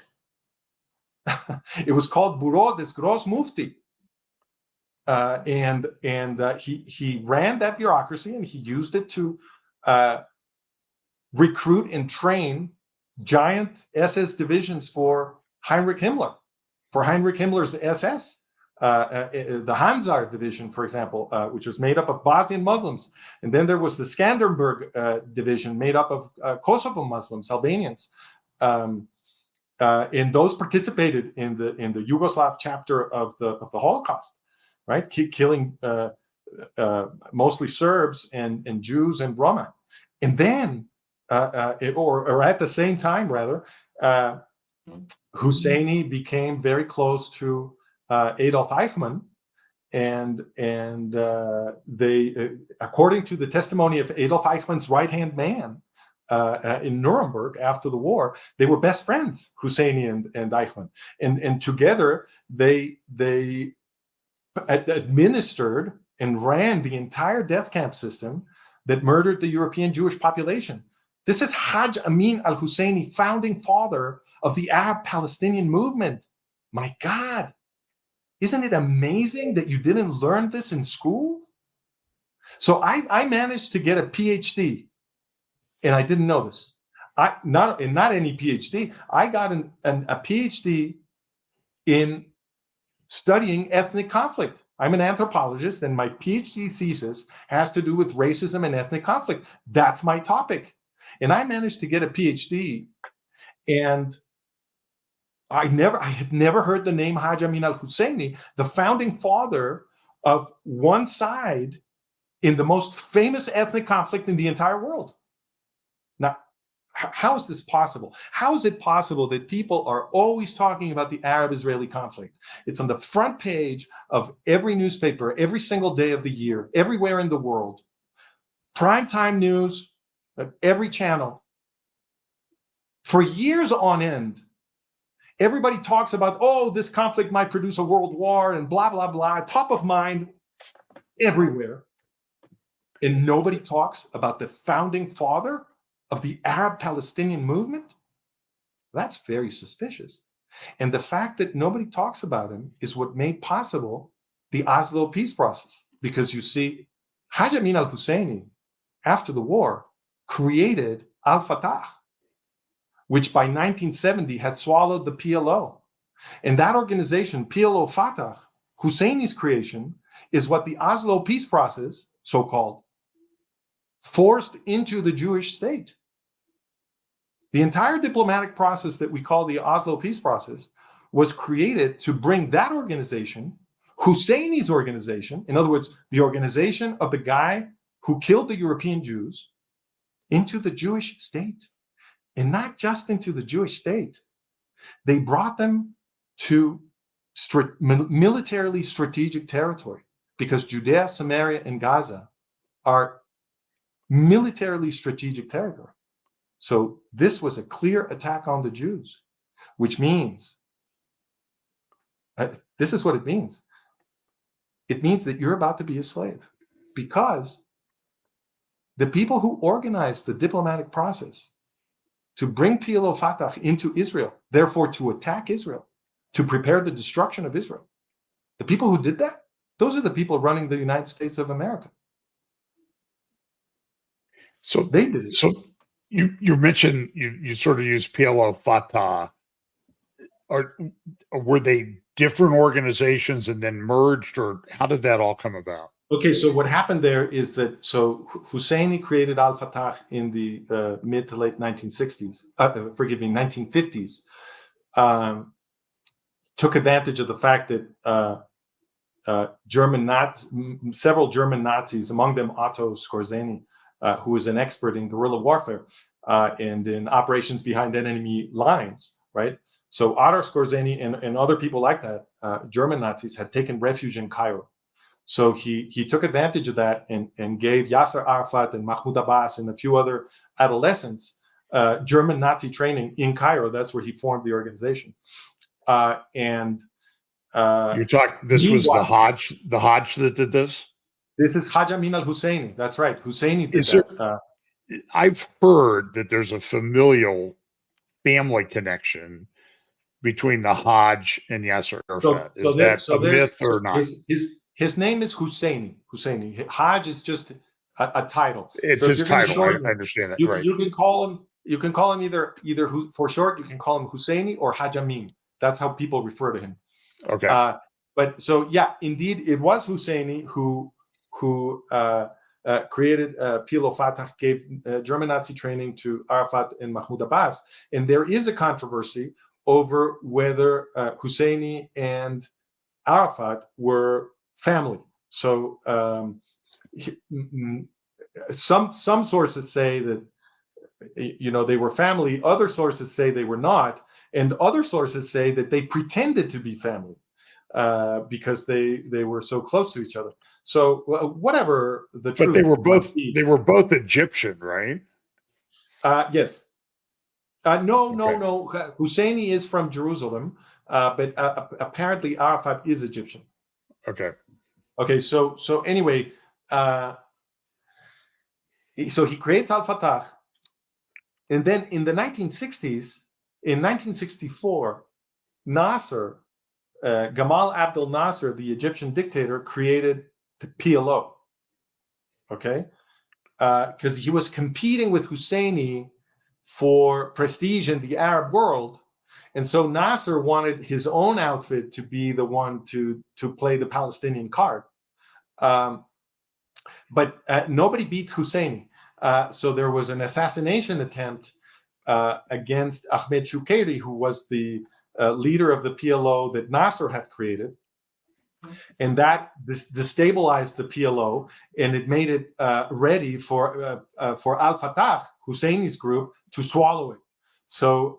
It was called Bureau des Gros Mufti. And he ran that bureaucracy, and he used it to recruit and train giant SS divisions for Heinrich Himmler, for Heinrich Himmler's SS. The Hansa division, for example, which was made up of Bosnian Muslims. And then there was the Skanderbeg division made up of Kosovo Muslims, Albanians. And those participated in the Yugoslav chapter of the Holocaust, right? Killing mostly Serbs and Jews and Roma. And then, or at the same time, rather, Husseini became very close to Adolf Eichmann, and they, according to the testimony of Adolf Eichmann's right-hand man in Nuremberg after the war, they were best friends, Husseini and Eichmann, and together they administered and ran the entire death camp system that murdered the European Jewish population. This is Hajj Amin al-Husseini, founding father of the Arab-Palestinian movement. My God, isn't it amazing that you didn't learn this in school? So I managed to get a PhD, and I didn't know this. Not any PhD. I got a PhD in studying ethnic conflict. I'm an anthropologist, and my PhD thesis has to do with racism and ethnic conflict. That's my topic. And I managed to get a PhD, and I had never heard the name Hajj Amin al-Husseini, the founding father of one side in the most famous ethnic conflict in the entire world. Now, how is this possible? How is it possible that people are always talking about the Arab-Israeli conflict? It's on the front page of every newspaper, every single day of the year, everywhere in the world. Primetime news, every channel. For years on end, everybody talks about, this conflict might produce a world war and blah, blah, blah, top of mind everywhere. And nobody talks about the founding father of the Arab-Palestinian movement. That's very suspicious. And the fact that nobody talks about him is what made possible the Oslo peace process. Because you see, Hajj Amin al-Husseini, after the war, created al-Fatah, which by 1970 had swallowed the PLO. And that organization, PLO Fatah, Husseini's creation, is what the Oslo peace process, so-called, forced into the Jewish state. The entire diplomatic process that we call the Oslo peace process was created to bring that organization, Husseini's organization, in other words, the organization of the guy who killed the European Jews, into the Jewish state. And not just into the Jewish state, They brought them to militarily strategic territory, because Judea, Samaria, and Gaza are militarily strategic territory. So this was a clear attack on the Jews, which means, this is what it means. It means that you're about to be a slave, because the people who organized the diplomatic process to bring PLO Fatah into Israel, therefore to attack Israel, to prepare the destruction of Israel, the people who did that, those are the people running the United States of America. So they did it. So you mentioned you sort of used PLO Fatah. Were they different organizations and then merged, or how did that all come about? Okay, so what happened there is that Husseini created Al Fatah in the mid to late 1960s. 1950s. Took advantage of the fact that several German Nazis, among them Otto Skorzeny, who was an expert in guerrilla warfare and in operations behind enemy lines, right? So Otto Skorzeny and other people like that, German Nazis, had taken refuge in Cairo. So he took advantage of that and gave Yasser Arafat and Mahmoud Abbas and a few other adolescents German Nazi training in Cairo. That's where he formed the organization. This was the Hajj that did this? This is Hajj Amin al-Husseini. That's right. Husseini did that. I've heard that there's a familial family connection between the Hajj and Yasser Arafat. Is that a myth or not? His name is Husseini. Hajj is just a title. It's his title. I understand that. Right. You can call him either for short. You can call him Husseini or Hajj Amin. That's how people refer to him. Okay. But so yeah, indeed, it was Husseini who created PLO Fatah, gave German Nazi training to Arafat and Mahmoud Abbas, and there is a controversy over whether Husseini and Arafat were family. So some sources say that they were family. Other sources say they were not, and other sources say that they pretended to be family because they were so close to each other. So whatever the truth. But they were both Egyptian, right? Yes. No. Husseini is from Jerusalem, but apparently Arafat is Egyptian. Okay. So anyway, so he creates Al Fatah, and then in the 1960s, in 1964, Nasser, Gamal Abdel Nasser, the Egyptian dictator, created the PLO. Okay, because he was competing with Husseini for prestige in the Arab world. And so Nasser wanted his own outfit to be the one to play the Palestinian card. But nobody beats Husseini. So there was an assassination attempt against Ahmed Shukeri, who was the leader of the PLO that Nasser had created. And that destabilized the PLO, and it made it ready for Al Fatah, Husseini's group, to swallow it. So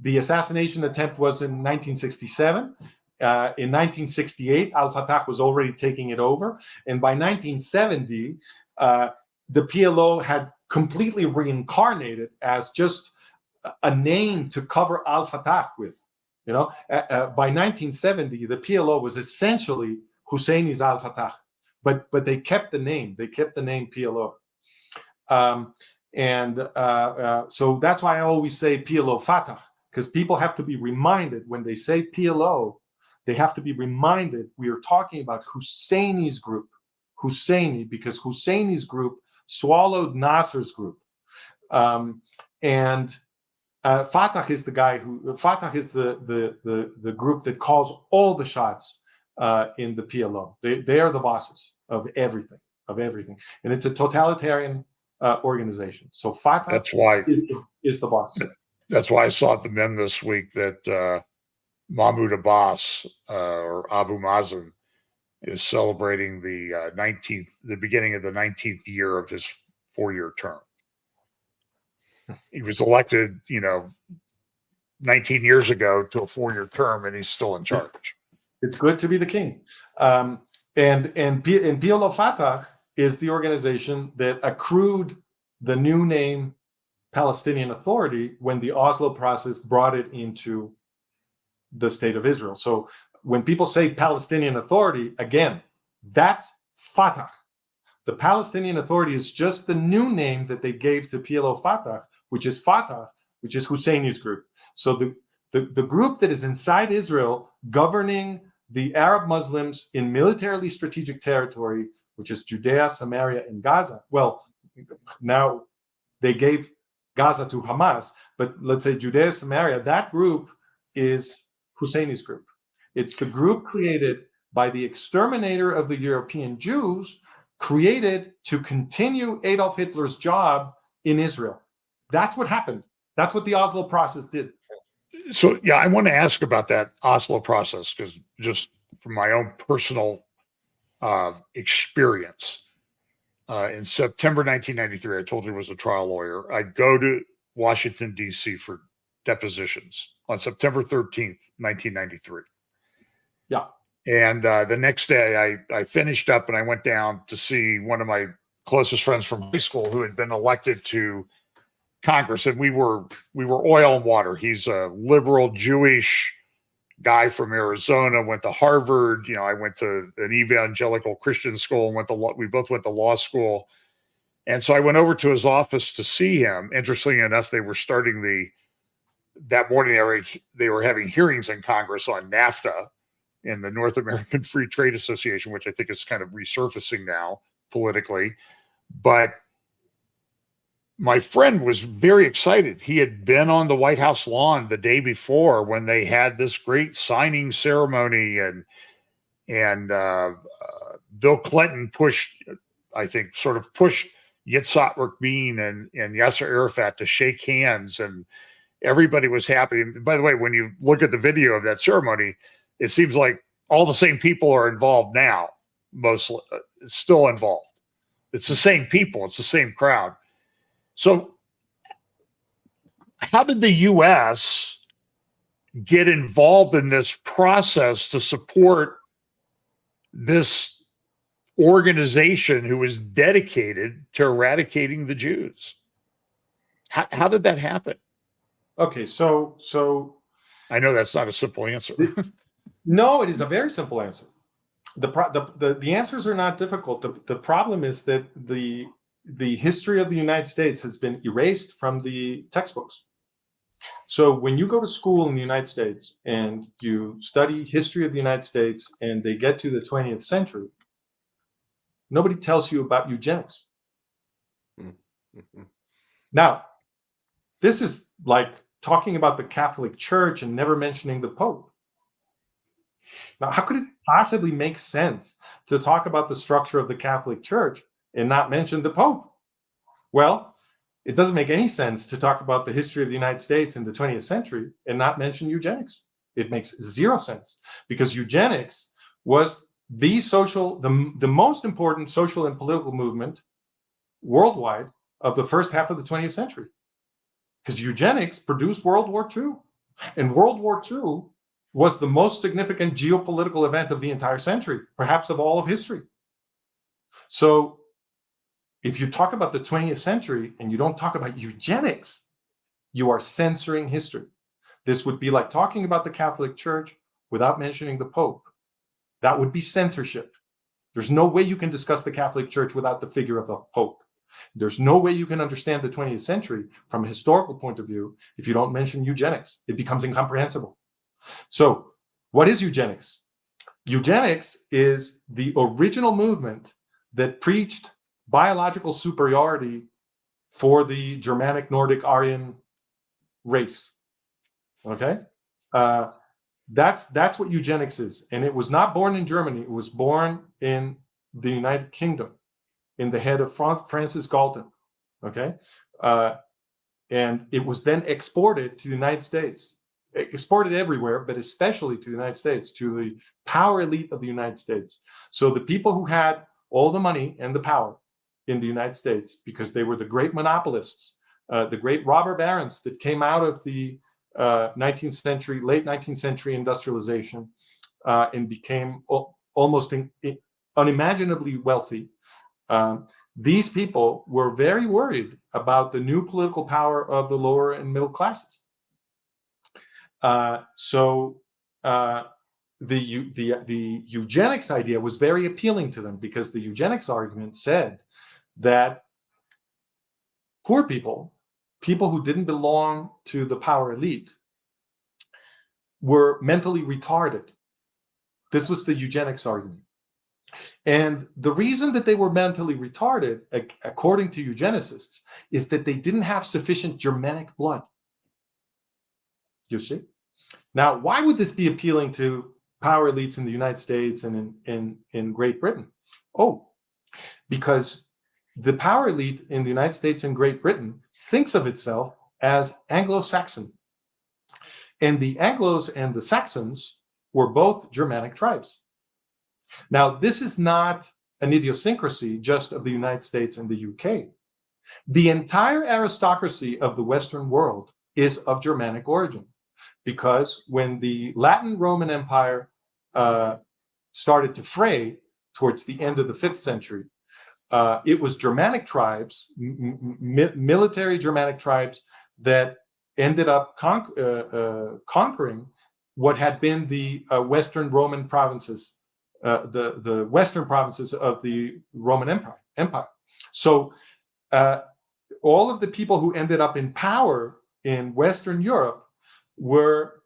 the assassination attempt was in 1967. In 1968, Al Fatah was already taking it over. And by 1970, the PLO had completely reincarnated as just a name to cover Al Fatah with. By 1970, the PLO was essentially Husseini's Al Fatah, but they kept the name. They kept the name PLO. So that's why I always say PLO Fatah, because people have to be reminded when they say PLO, they have to be reminded we are talking about Husseini's group. Husseini, because Husseini's group swallowed Nasser's group. Fatah is the guy Fatah is the group that calls all the shots in the PLO. They are the bosses of everything, and it's a totalitarian organization. So Fatah is the boss. That's why I saw at the mem this week that Mahmoud Abbas or Abu Mazen is celebrating the beginning of the 19th year of his 4-year term. He was elected, 19 years ago to a 4-year term, and he's still in charge. It's good to be the king. And PLO Fatah is the organization that accrued the new name Palestinian Authority when the Oslo process brought it into the state of Israel. So when people say Palestinian Authority, again, that's Fatah. The Palestinian Authority is just the new name that they gave to PLO Fatah, which is Husseini's group. So the group that is inside Israel governing the Arab Muslims in militarily strategic territory, which is Judea, Samaria, and Gaza. Well, now they gave Gaza to Hamas, but let's say Judea, Samaria, that group is Husseini's group. It's the group created by the exterminator of the European Jews, created to continue Adolf Hitler's job in Israel. That's what happened. That's what the Oslo process did. So, yeah, I want to ask about that Oslo process, because just from my own personal experience, in September 1993, I told you I was a trial lawyer. I go to Washington, D.C. for depositions on September 13th, 1993. Yeah. And the next day I finished up and I went down to see one of my closest friends from high school who had been elected to Congress, and we were oil and water. He's a liberal Jewish guy from Arizona, went to Harvard. You know, I went to an evangelical Christian school and we both went to law school. And so I went over to his office to see him. Interestingly enough, they were starting that morning they were having hearings in Congress on NAFTA in the North American Free Trade Association, which I think is kind of resurfacing now politically. But my friend was very excited. He had been on the White House lawn the day before when they had this great signing ceremony, and Bill Clinton pushed Yitzhak Rabin and Yasser Arafat to shake hands, and everybody was happy. And by the way, when you look at the video of that ceremony, it seems like all the same people are involved now. Mostly, still involved. It's the same people. It's the same crowd. So how did the U.S. get involved in this process to support this organization who was dedicated to eradicating the Jews? How did that happen? Okay, so I know that's not a simple answer. No, it is a very simple answer. The answers are not difficult. The problem is that the history of the United States has been erased from the textbooks. So when you go to school in the United States and you study history of the United States and they get to the 20th century, nobody tells you about eugenics. Mm-hmm. Now, this is like talking about the Catholic Church and never mentioning the Pope. Now, how could it possibly make sense to talk about the structure of the Catholic Church and not mention the Pope? Well, it doesn't make any sense to talk about the history of the United States in the 20th century and not mention eugenics. It makes zero sense, because eugenics was the most important social and political movement worldwide of the first half of the 20th century, because eugenics produced World War II, and World War II was the most significant geopolitical event of the entire century, perhaps of all of history. So if you talk about the 20th century and you don't talk about eugenics, you are censoring history. This would be like talking about the Catholic Church without mentioning the Pope. That would be censorship. There's no way you can discuss the Catholic Church without the figure of the Pope. There's no way you can understand the 20th century from a historical point of view if you don't mention eugenics. It becomes incomprehensible. So what is eugenics? Eugenics is the original movement that preached biological superiority for the Germanic, Nordic, Aryan race. Okay? That's what eugenics is. And it was not born in Germany. It was born in the United Kingdom in the head of Francis Galton. Okay? And it was then exported to the United States. Exported everywhere, but especially to the United States, to the power elite of the United States. So the people who had all the money and the power in the United States, because they were the great monopolists, the great robber barons that came out of the 19th century, late 19th century industrialization, and became almost unimaginably wealthy. These people were very worried about the new political power of the lower and middle classes. So the eugenics idea was very appealing to them, because the eugenics argument said that poor people, people who didn't belong to the power elite, were mentally retarded. This was the eugenics argument. And the reason that they were mentally retarded, according to eugenicists, is that they didn't have sufficient Germanic blood. You see? Now, why would this be appealing to power elites in the United States and in Great Britain? Oh, because the power elite in the United States and Great Britain thinks of itself as Anglo-Saxon. And the Anglos and the Saxons were both Germanic tribes. Now, this is not an idiosyncrasy just of the United States and the UK. The entire aristocracy of the Western world is of Germanic origin, because when the Latin Roman Empire started to fray towards the end of the 5th century, it was Germanic tribes, military Germanic tribes, that ended up conquering what had been the Western Roman provinces, the Western provinces of the Roman Empire. So all of the people who ended up in power in Western Europe were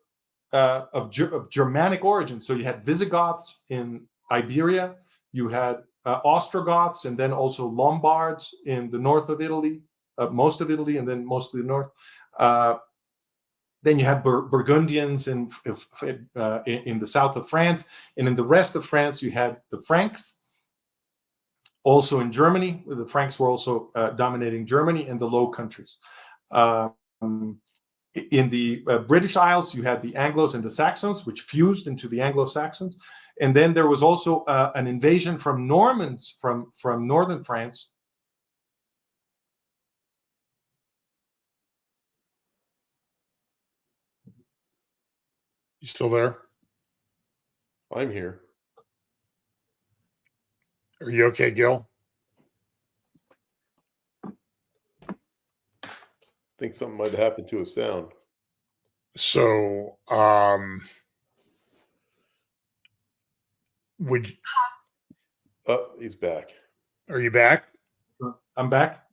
of Germanic origin. So you had Visigoths in Iberia, you had Ostrogoths, and then also Lombards in the north of Italy, most of Italy, and then most of the north. Then you had Burgundians in the south of France, and in the rest of France you had the Franks. Also in Germany, the Franks were also dominating Germany and the Low Countries. In the British Isles, you had the Anglos and the Saxons, which fused into the Anglo-Saxons. And then there was also an invasion from Normans from northern France. You still there? I'm here. Are you okay, Gil? I think something might happen to his sound. So, He's back. are you back? I'm back.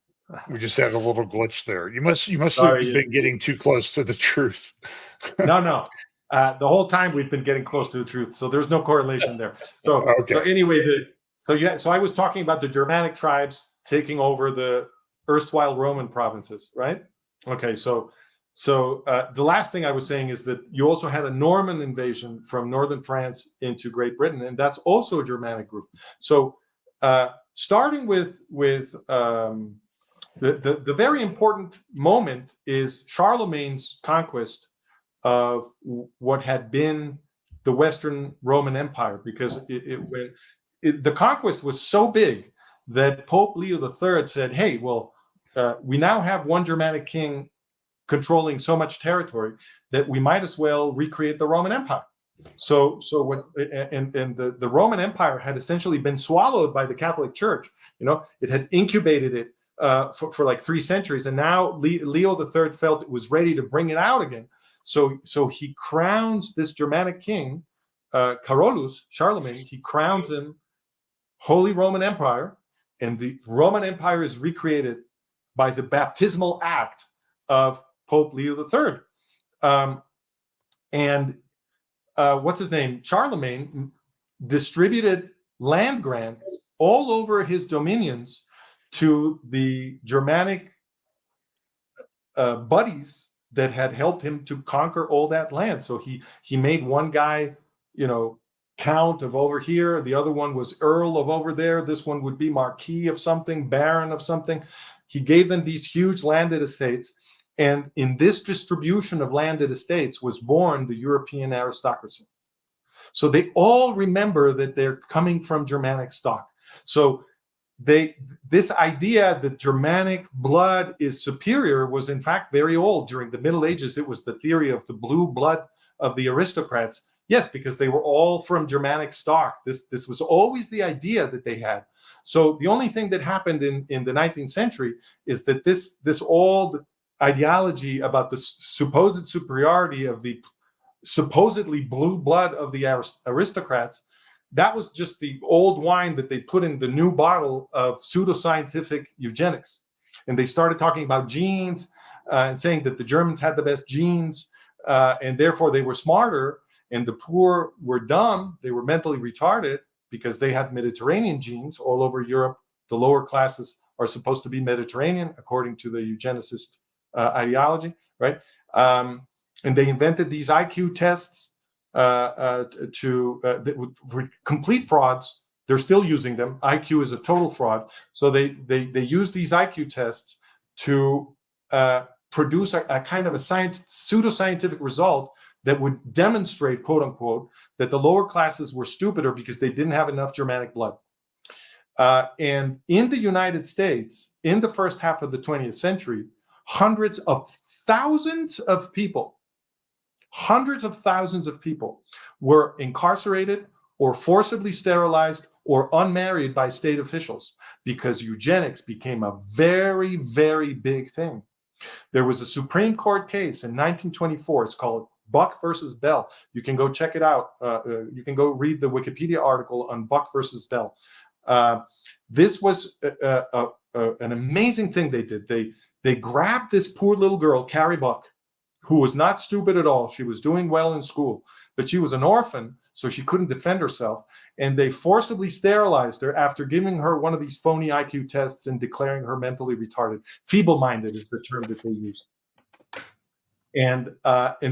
We just had a little glitch there. You must Sorry, have been getting too close to the truth. No. The whole time we've been getting close to the truth, so there's no correlation there. So, Okay. So anyway, so I was talking about the Germanic tribes taking over the erstwhile Roman provinces, right? Okay, so the last thing I was saying is that you also had a Norman invasion from northern France into Great Britain, and that's also a Germanic group. So starting with the very important moment is Charlemagne's conquest of what had been the Western Roman Empire, because the conquest was so big that Pope Leo III said, hey, well, we now have one Germanic king controlling so much territory that we might as well recreate the Roman Empire. So the Roman Empire had essentially been swallowed by the Catholic Church. It had incubated it for like 3 centuries, and now Leo III felt it was ready to bring it out again. So he crowns this Germanic king, Carolus, Charlemagne. He crowns him Holy Roman Empire, and the Roman Empire is recreated by the baptismal act of Pope Leo III. What's his name? Charlemagne distributed land grants all over his dominions to the Germanic buddies that had helped him to conquer all that land. So he made one guy, count of over here. The other one was earl of over there. This one would be marquis of something, baron of something. He gave them these huge landed estates. And in this distribution of landed estates was born the European aristocracy. So they all remember that they're coming from Germanic stock. So this idea that Germanic blood is superior was in fact very old. During the Middle Ages, it was the theory of the blue blood of the aristocrats. Yes, because they were all from Germanic stock. This was always the idea that they had. So the only thing that happened in the 19th century is that this old ideology about the supposed superiority of the supposedly blue blood of the aristocrats, that was just the old wine that they put in the new bottle of pseudoscientific eugenics. And they started talking about genes and saying that the Germans had the best genes and therefore they were smarter, and the poor were dumb, they were mentally retarded because they had Mediterranean genes all over Europe. The lower classes are supposed to be Mediterranean according to the eugenicist ideology, right? And they invented these IQ tests that were complete frauds. They're still using them. IQ is a total fraud. So they use these IQ tests to produce a kind of a pseudoscientific result that would demonstrate, quote unquote, that the lower classes were stupider because they didn't have enough Germanic blood. And in the United States, in the first half of the 20th century, hundreds of thousands of people were incarcerated or forcibly sterilized or unmarried by state officials because eugenics became a very, very big thing. There was a Supreme Court case in 1924. It's called Buck versus Bell. You can go check it out. You can go read the Wikipedia article on Buck versus Bell. This was an amazing thing they did. They grabbed this poor little girl, Carrie Buck, who was not stupid at all. She was doing well in school, but she was an orphan, so she couldn't defend herself. And they forcibly sterilized her after giving her one of these phony IQ tests and declaring her mentally retarded. Feeble-minded is the term that they used. And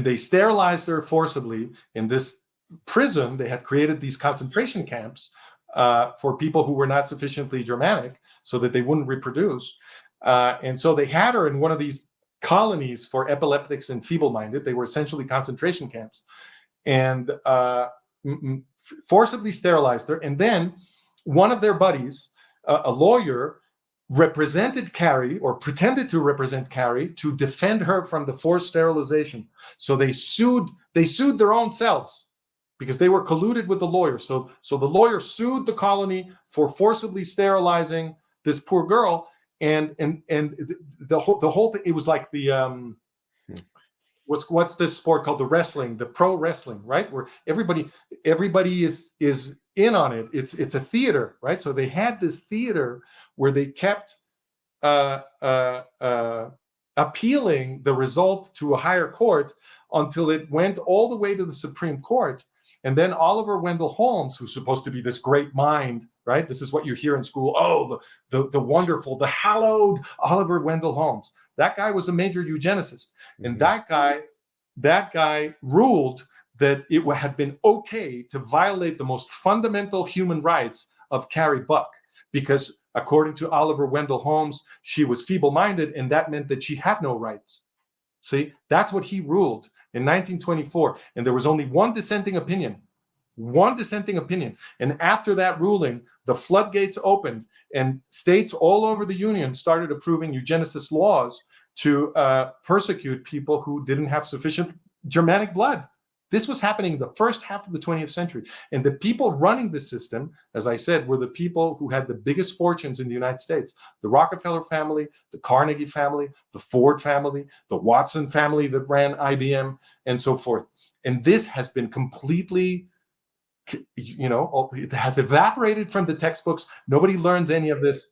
they sterilized her forcibly in this prison. They had created these concentration camps for people who were not sufficiently Germanic so that they wouldn't reproduce. And so they had her in one of these colonies for epileptics and feeble-minded. They were essentially concentration camps, and forcibly sterilized her. And then one of their buddies, a lawyer, represented Carrie, or pretended to represent Carrie, to defend her from the forced sterilization. So they sued their own selves because they were colluded with the lawyer. So the lawyer sued the colony for forcibly sterilizing this poor girl. And the whole thing, it was like the what's this sport called, the wrestling, the pro wrestling, right? Where everybody is in on it. It's a theater, right? So they had this theater where they kept appealing the result to a higher court until it went all the way to the Supreme Court. And then Oliver Wendell Holmes, who's supposed to be this great mind, right? This is what you hear in school. Oh, the wonderful, the hallowed Oliver Wendell Holmes. That guy was a major eugenicist. And that guy ruled that it had been okay to violate the most fundamental human rights of Carrie Buck, because according to Oliver Wendell Holmes, she was feeble-minded, and that meant that she had no rights. See, that's what he ruled in 1924. And there was only one dissenting opinion. And after that ruling, the floodgates opened, and states all over the Union started approving eugenicist laws to persecute people who didn't have sufficient Germanic blood. This was happening in the first half of the 20th century. And the people running the system, as I said, were the people who had the biggest fortunes in the United States. The Rockefeller family, the Carnegie family, the Ford family, the Watson family that ran IBM, and so forth. And this has been completely, it has evaporated from the textbooks. Nobody learns any of this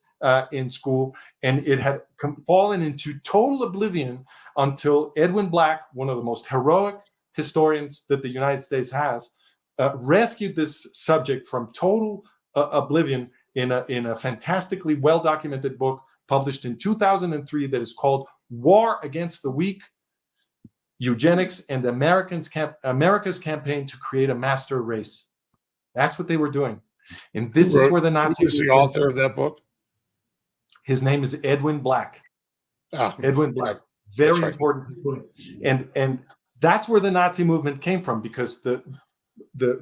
in school. And it had fallen into total oblivion until Edwin Black, one of the most heroic historians that the United States has, rescued this subject from total oblivion in a fantastically well-documented book published in 2003 that is called War Against the Weak: Eugenics and America's Campaign to Create a Master Race. That's what they were doing. And this is where the Nazis... Who's the author of that book? His name is Edwin Black. Edwin Black. Very important historian. And that's where the Nazi movement came from, because the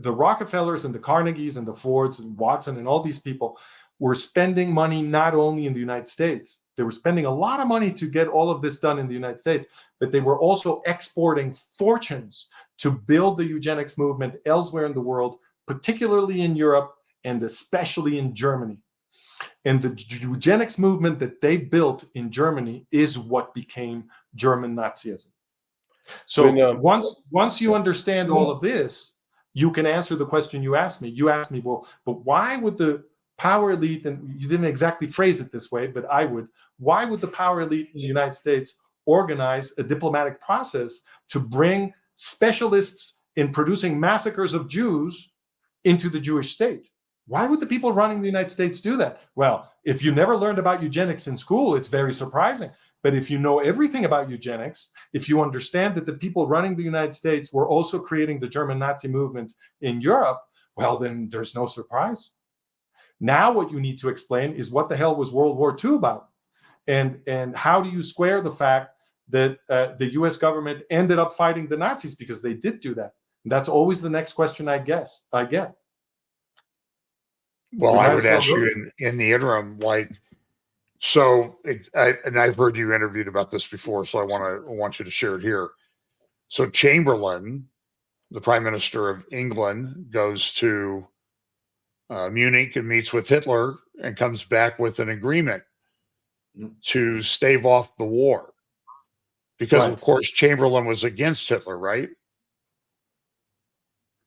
Rockefellers and the Carnegies and the Fords and Watson and all these people were spending money not only in the United States, they were spending a lot of money to get all of this done in the United States, but they were also exporting fortunes to build the eugenics movement elsewhere in the world, particularly in Europe and especially in Germany. And the eugenics movement that they built in Germany is what became German Nazism. So once you understand all of this, you can answer the question you asked me. You asked me, well, but why would the power elite, and you didn't exactly phrase it this way, but I would, why would the power elite in the United States organize a diplomatic process to bring specialists in producing massacres of Jews into the Jewish state? Why would the people running the United States do that? Well, if you never learned about eugenics in school, it's very surprising. But if you know everything about eugenics, if you understand that the people running the United States were also creating the German Nazi movement in Europe, well, then there's no surprise. Now what you need to explain is what the hell was World War II about? And how do you square the fact that the US government ended up fighting the Nazis, because they did do that? And that's always the next question I get. Well, I would ask you in the interim, like, so, and I've heard you interviewed about this before, so I want you to share it here. So Chamberlain, the Prime Minister of England, goes to Munich and meets with Hitler and comes back with an agreement to stave off the war. Because, of course, Chamberlain was against Hitler, right?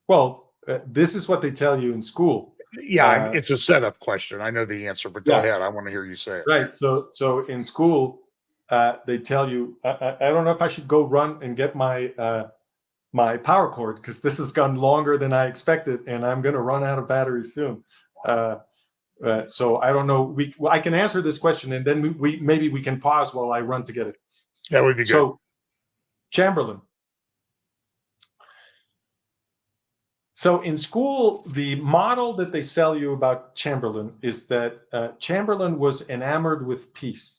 Well, this is what they tell you in school. Yeah, it's a setup question. I know the answer, but go ahead. I want to hear you say it. Right. So in school, they tell you, I don't know if I should go run and get my my power cord, because this has gone longer than I expected, and I'm going to run out of battery soon. So I don't know. I can answer this question, and then maybe we can pause while I run to get it. That would be good. So Chamberlain. So in school, the model that they sell you about Chamberlain is that Chamberlain was enamored with peace.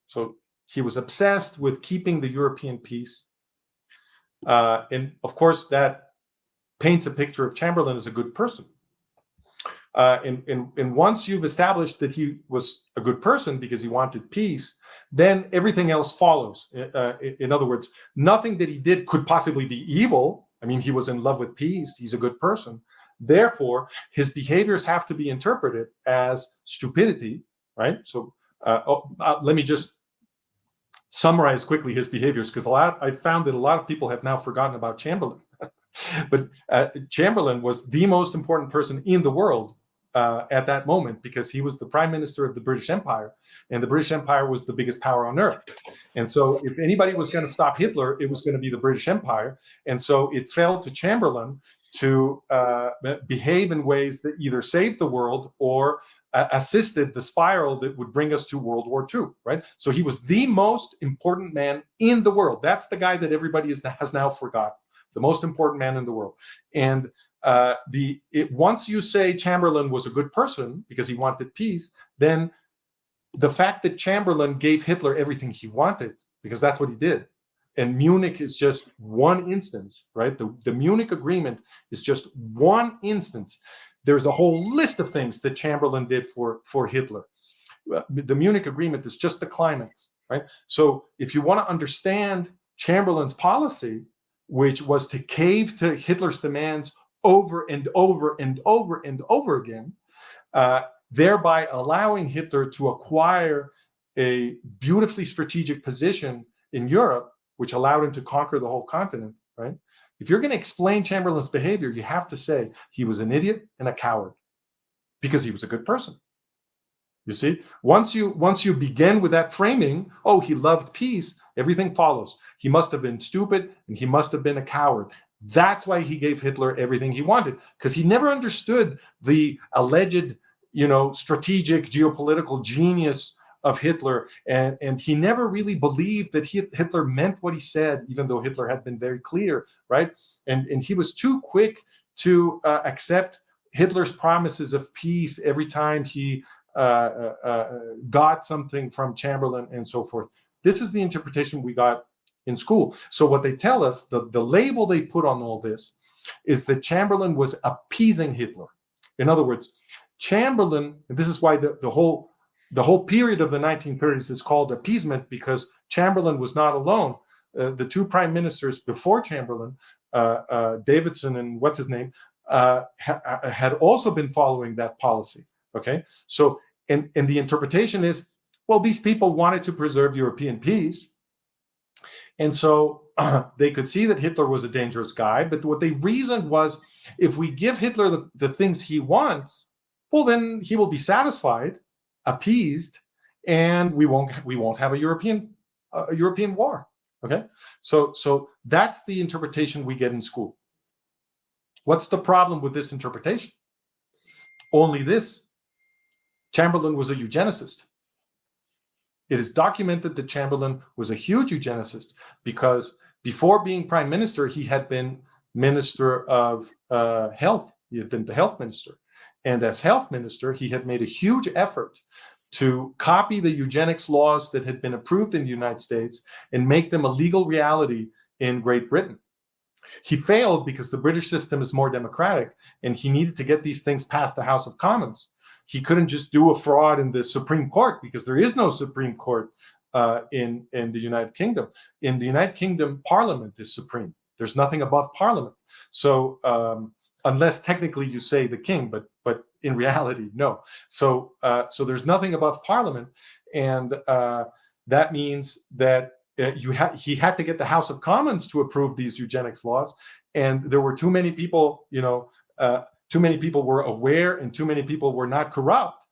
So he was obsessed with keeping the European peace. And of course, that paints a picture of Chamberlain as a good person. And once you've established that he was a good person because he wanted peace, then everything else follows. In other words, nothing that he did could possibly be evil. I mean, he was in love with peace. He's a good person. Therefore, his behaviors have to be interpreted as stupidity, right? So let me just summarize quickly his behaviors, because I found that a lot of people have now forgotten about Chamberlain. But Chamberlain was the most important person in the world at that moment, because he was the prime minister of the British Empire, and the British Empire was the biggest power on earth. And so if anybody was going to stop Hitler, it was going to be the British Empire. And so it fell to Chamberlain to behave in ways that either saved the world or assisted the spiral that would bring us to World War II, right? So he was the most important man in the world. That's the guy that everybody has now forgotten, the most important man in the world. And once you say Chamberlain was a good person because he wanted peace, then the fact that Chamberlain gave Hitler everything he wanted, because that's what he did, and Munich is just one instance, right? The Munich Agreement is just one instance. There's a whole list of things that Chamberlain did for Hitler. The Munich Agreement is just the climax, right? So if you want to understand Chamberlain's policy, which was to cave to Hitler's demands over and over and over and over again, thereby allowing Hitler to acquire a beautifully strategic position in Europe, which allowed him to conquer the whole continent, right? If you're going to explain Chamberlain's behavior, you have to say he was an idiot and a coward, because he was a good person. You see, once you begin with that framing, oh, he loved peace, everything follows. He must have been stupid and he must have been a coward. That's why he gave Hitler everything he wanted, because he never understood the alleged, strategic geopolitical genius of Hitler, and he never really believed that Hitler meant what he said, even though Hitler had been very clear, right? And he was too quick to accept Hitler's promises of peace every time he got something from Chamberlain and so forth. This is the interpretation we got in school. So what they tell us, the label they put on all this, is that Chamberlain was appeasing Hitler. In other words, Chamberlain, and this is why the whole period of the 1930s is called appeasement, because Chamberlain was not alone. The two prime ministers before Chamberlain, Davidson and what's his name, had also been following that policy. Okay, so and the interpretation is, well, these people wanted to preserve European peace, and so they could see that Hitler was a dangerous guy. But what they reasoned was, if we give Hitler the things he wants, well, then he will be satisfied, appeased, and we won't have a European war. Okay, so that's the interpretation we get in school. What's the problem with this interpretation? Only this: Chamberlain was a eugenicist. It is documented that Chamberlain was a huge eugenicist, because before being prime minister, he had been minister of health. He had been the health minister. And as health minister, he had made a huge effort to copy the eugenics laws that had been approved in the United States and make them a legal reality in Great Britain. He failed because the British system is more democratic, and he needed to get these things past the House of Commons. He couldn't just do a fraud in the Supreme Court, because there is no Supreme Court in the United Kingdom. In the United Kingdom, Parliament is supreme. There's nothing above Parliament. So unless technically you say the king, but in reality, no. So there's nothing above Parliament, and that means that he had to get the House of Commons to approve these eugenics laws, and there were too many people, too many people were aware, and too many people were not corrupt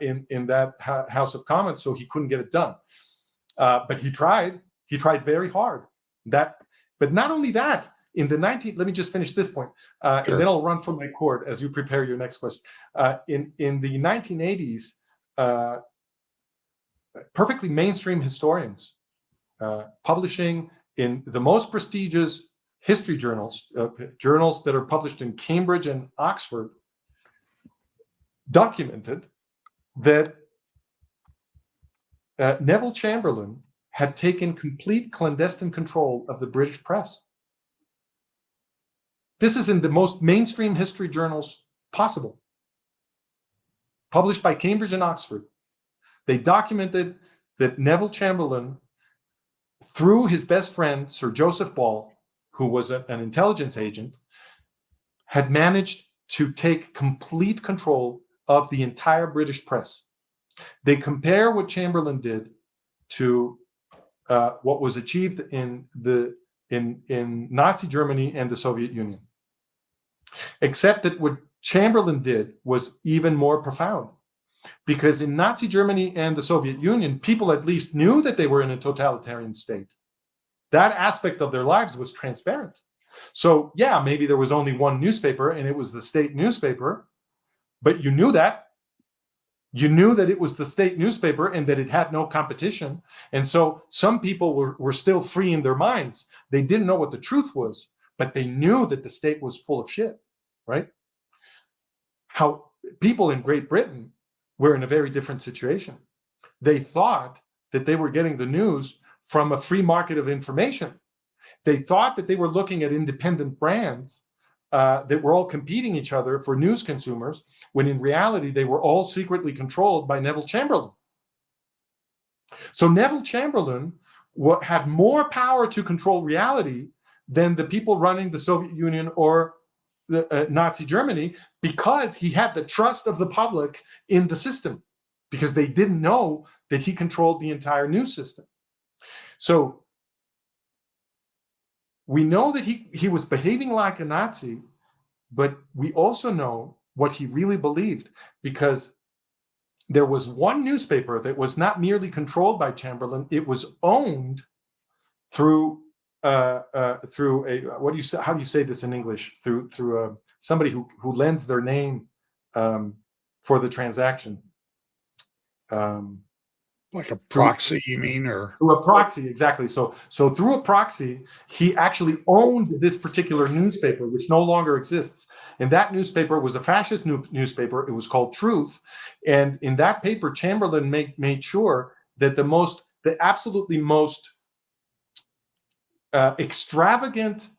in that House of Commons, so he couldn't get it done. But he tried very hard. But not only that, let me just finish this point, sure, and then I'll run from my cord as you prepare your next question. In the 1980s, perfectly mainstream historians publishing in the most prestigious history journals, journals that are published in Cambridge and Oxford, documented that Neville Chamberlain had taken complete clandestine control of the British press. This is in the most mainstream history journals possible, published by Cambridge and Oxford. They documented that Neville Chamberlain, through his best friend, Sir Joseph Ball, who was an intelligence agent, had managed to take complete control of the entire British press. They compare what Chamberlain did to what was achieved in Nazi Germany and the Soviet Union, except that what Chamberlain did was even more profound, because in Nazi Germany and the Soviet Union, people at least knew that they were in a totalitarian state. That aspect of their lives was transparent. So yeah, maybe there was only one newspaper, and it was the state newspaper, but you knew that. You knew that it was the state newspaper and that it had no competition. And so some people were still free in their minds. They didn't know what the truth was, but they knew that the state was full of shit, right? How people in Great Britain were in a very different situation. They thought that they were getting the news from a free market of information. They thought that they were looking at independent brands that were all competing each other for news consumers, when in reality they were all secretly controlled by Neville Chamberlain. So Neville Chamberlain had more power to control reality than the people running the Soviet Union or the Nazi Germany, because he had the trust of the public in the system, because they didn't know that he controlled the entire news system. So we know that he was behaving like a Nazi, but we also know what he really believed, because there was one newspaper that was not merely controlled by Chamberlain; it was owned through a how do you say this in English? Through somebody who lends their name for the transaction. Like a proxy, you mean, or through a proxy, exactly. So through a proxy, he actually owned this particular newspaper, which no longer exists. And that newspaper was a fascist newspaper. It was called Truth. And in that paper, Chamberlain made sure that the absolutely most extravagant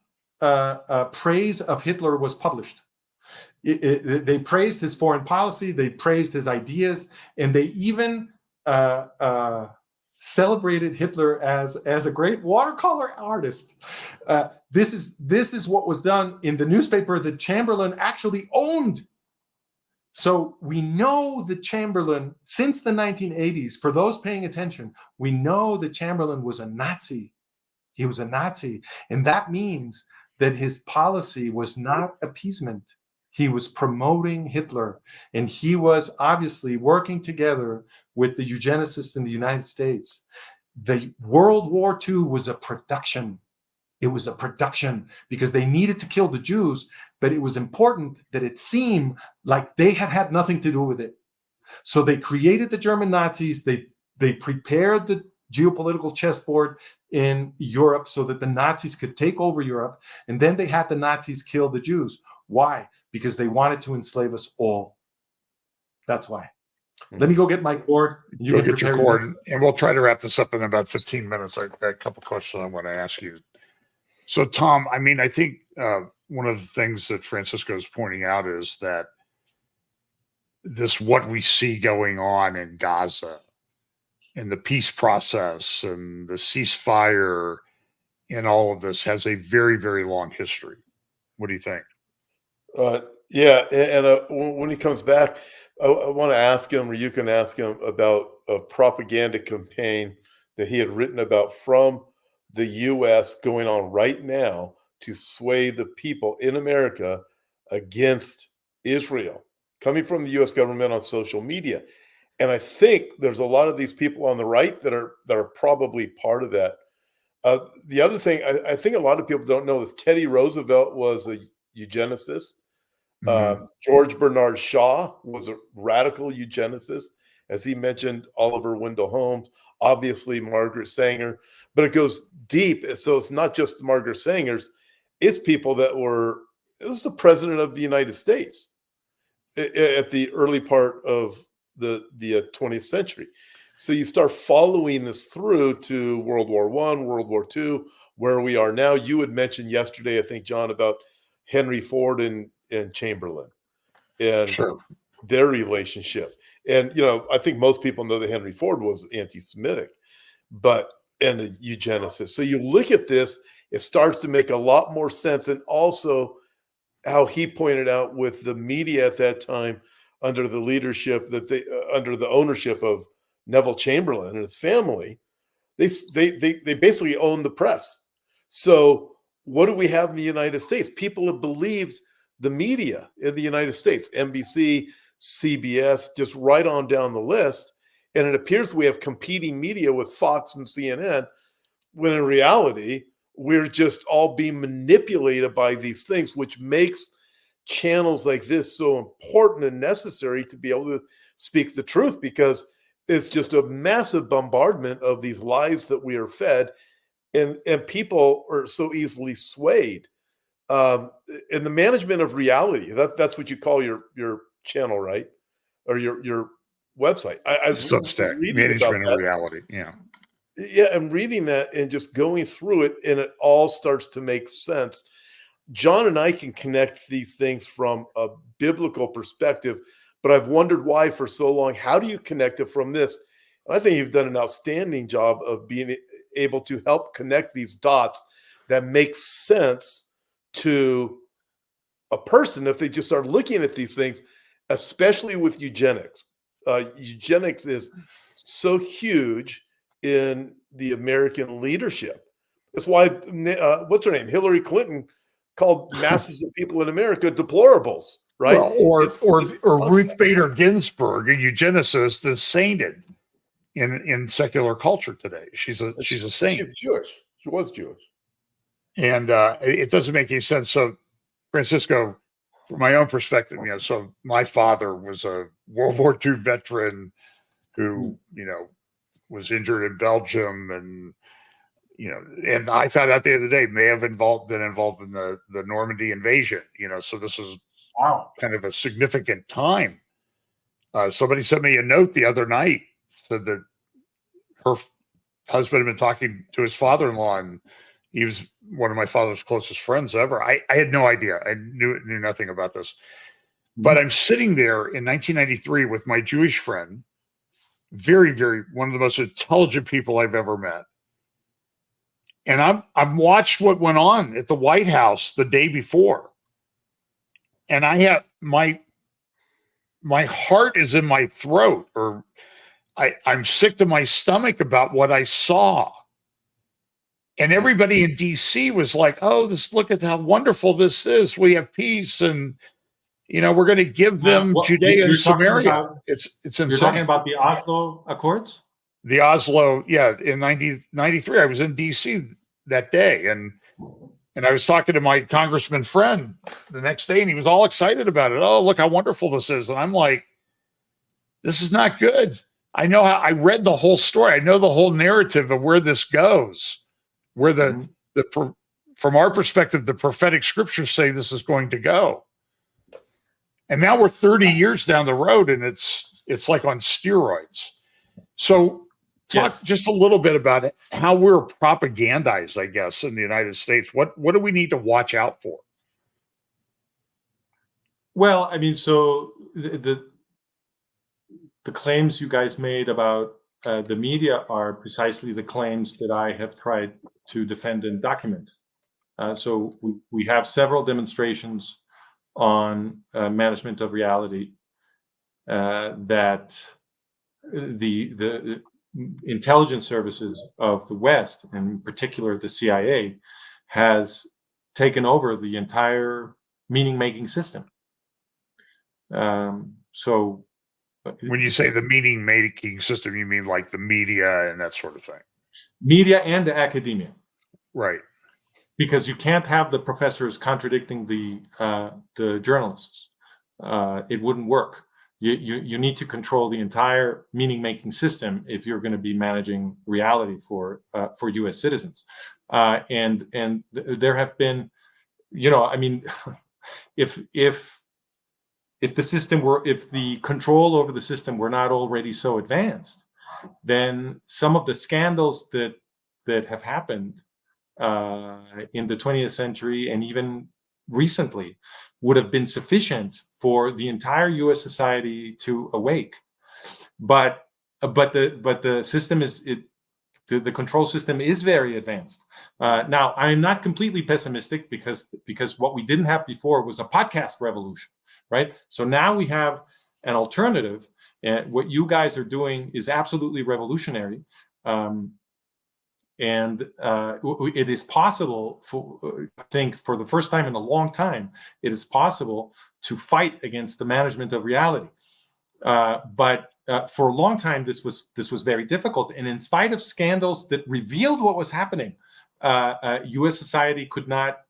praise of Hitler was published. they praised his foreign policy, they praised his ideas, and they even celebrated Hitler as a great watercolor artist. This is what was done in the newspaper that Chamberlain actually owned. So we know that Chamberlain, since the 1980s, for those paying attention, we know that Chamberlain was a Nazi. He was a Nazi. And that means that his policy was not appeasement. He was promoting Hitler. And he was obviously working together with the eugenicists in the United States. The World War II was a production. It was a production because they needed to kill the Jews, but it was important that it seemed like they had nothing to do with it. So they created the German Nazis. They prepared the geopolitical chessboard in Europe so that the Nazis could take over Europe. And then they had the Nazis kill the Jews. Why? Because they wanted to enslave us all. That's why. Let me go get my cord. You go get your cord, and we'll try to wrap this up in about 15 minutes. I've got a couple questions I want to ask you. So, Tom, I mean, I think one of the things that Francisco is pointing out is that what we see going on in Gaza and the peace process and the ceasefire and all of this has a very, very long history. What do you think? Yeah, and when he comes back, I want to ask him, or you can ask him, about a propaganda campaign that he had written about from the U.S. going on right now to sway the people in America against Israel, coming from the U.S. government on social media. And I think there's a lot of these people on the right that are probably part of that. The other thing I think a lot of people don't know is Teddy Roosevelt was a eugenicist. George Bernard Shaw was a radical eugenicist. As he mentioned, Oliver Wendell Holmes, obviously Margaret Sanger, but it goes deep. So it's not just Margaret Sanger's, it's people that it was the president of the United States at the early part of the 20th century. So you start following this through to World War I, World War II, where we are now. You had mentioned yesterday, I think, John, about Henry Ford and Chamberlain and their relationship. And, I think most people know that Henry Ford was anti-Semitic, and a eugenicist. So you look at this, it starts to make a lot more sense. And also how he pointed out with the media at that time, under the leadership under the ownership of Neville Chamberlain and his family, they basically own the press. So what do we have in the United States? People have believed the media in the United States, NBC, CBS, just right on down the list. And it appears we have competing media with Fox and CNN, when in reality, we're just all being manipulated by these things, which makes channels like this so important and necessary to be able to speak the truth, because it's just a massive bombardment of these lies that we are fed, and people are so easily swayed. In the management of reality, that's what you call your channel, right? Or your website. I was Substack, management of reality. Yeah. Yeah, I'm reading that and just going through it, and it all starts to make sense. John and I can connect these things from a biblical perspective, but I've wondered why for so long. How do you connect it from this? And I think you've done an outstanding job of being able to help connect these dots that make sense to a person if they just start looking at these things, especially with eugenics. Eugenics is so huge in the American leadership. That's why, what's her name? Hillary Clinton called masses of people in America deplorables, right? Well, or Ruth Bader Ginsburg, a eugenicist, is sainted in secular culture today. She's a saint. She's Jewish. She was Jewish. And it doesn't make any sense. So, Francisco, from my own perspective, so my father was a World War II veteran who, was injured in Belgium, and and I found out the other day may have been involved in the Normandy invasion. So this is kind of a significant time. Somebody sent me a note the other night, said that her husband had been talking to his father-in-law, and he was one of my father's closest friends ever. I had no idea. I knew nothing about this. But I'm sitting there in 1993 with my Jewish friend, very, very, one of the most intelligent people I've ever met. And I've watched what went on at the White House the day before. And I have my heart is in my throat, or I'm sick to my stomach about what I saw. And everybody in DC was like, oh, look at how wonderful this is. We have peace, and we're going to give them Judea and Samaria. It's insane. You're talking about the Oslo Accords? The Oslo, yeah, in 1993, I was in DC that day, and I was talking to my congressman friend the next day, and he was all excited about it. Oh, look how wonderful this is. And I'm like, this is not good. I know how I read the whole story. I know the whole narrative of where this goes, where from our perspective, the prophetic scriptures say this is going to go. And now we're 30 years down the road, and it's like on steroids. So talk just a little bit about it, how we're propagandized, I guess, in the United States. What do we need to watch out for? Well, I mean, so the claims you guys made about the media are precisely the claims that I have tried to defend and document. So we have several demonstrations on management of reality that the intelligence services of the West, and in particular the CIA, has taken over the entire meaning-making system. So when you say the meaning-making system, you mean like the media and that sort of thing? Media and the academia. Right. Because you can't have the professors contradicting the journalists. It wouldn't work. You need to control the entire meaning-making system if you're going to be managing reality for U.S. citizens. And there have been, I mean, if the control over the system were not already so advanced, then some of the scandals that have happened in the 20th century and even recently would have been sufficient for the entire U.S. society to awake. But the system the control system is very advanced. Now, I'm not completely pessimistic because what we didn't have before was a podcast revolution, right? So now we have an alternative, and what you guys are doing is absolutely revolutionary. And it is possible, I think, for the first time in a long time, it is possible to fight against the management of reality. But for a long time, this was very difficult. And in spite of scandals that revealed what was happening, U.S. society could not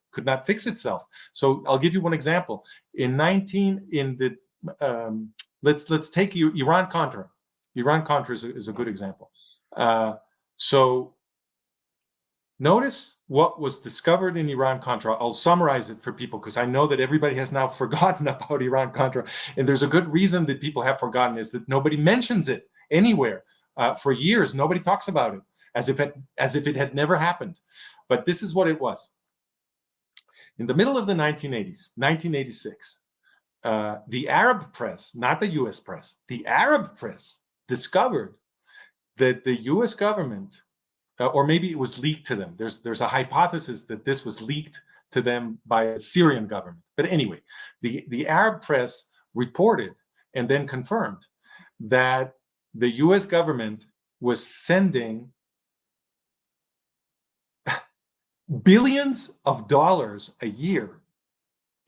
fix itself. So I'll give you one example. Let's take Iran-Contra. Iran-Contra is a good example. So notice what was discovered in Iran-Contra. I'll summarize it for people because I know that everybody has now forgotten about Iran-Contra. And there's a good reason that people have forgotten, is that nobody mentions it anywhere. For years, nobody talks about it as if it had never happened. But this is what it was. In the middle of the 1980s, 1986, the Arab press, not the US press, the Arab press discovered that the US government, or maybe it was leaked to them. There's a hypothesis that this was leaked to them by a Syrian government. But anyway, the Arab press reported and then confirmed that the US government was sending billions of dollars a year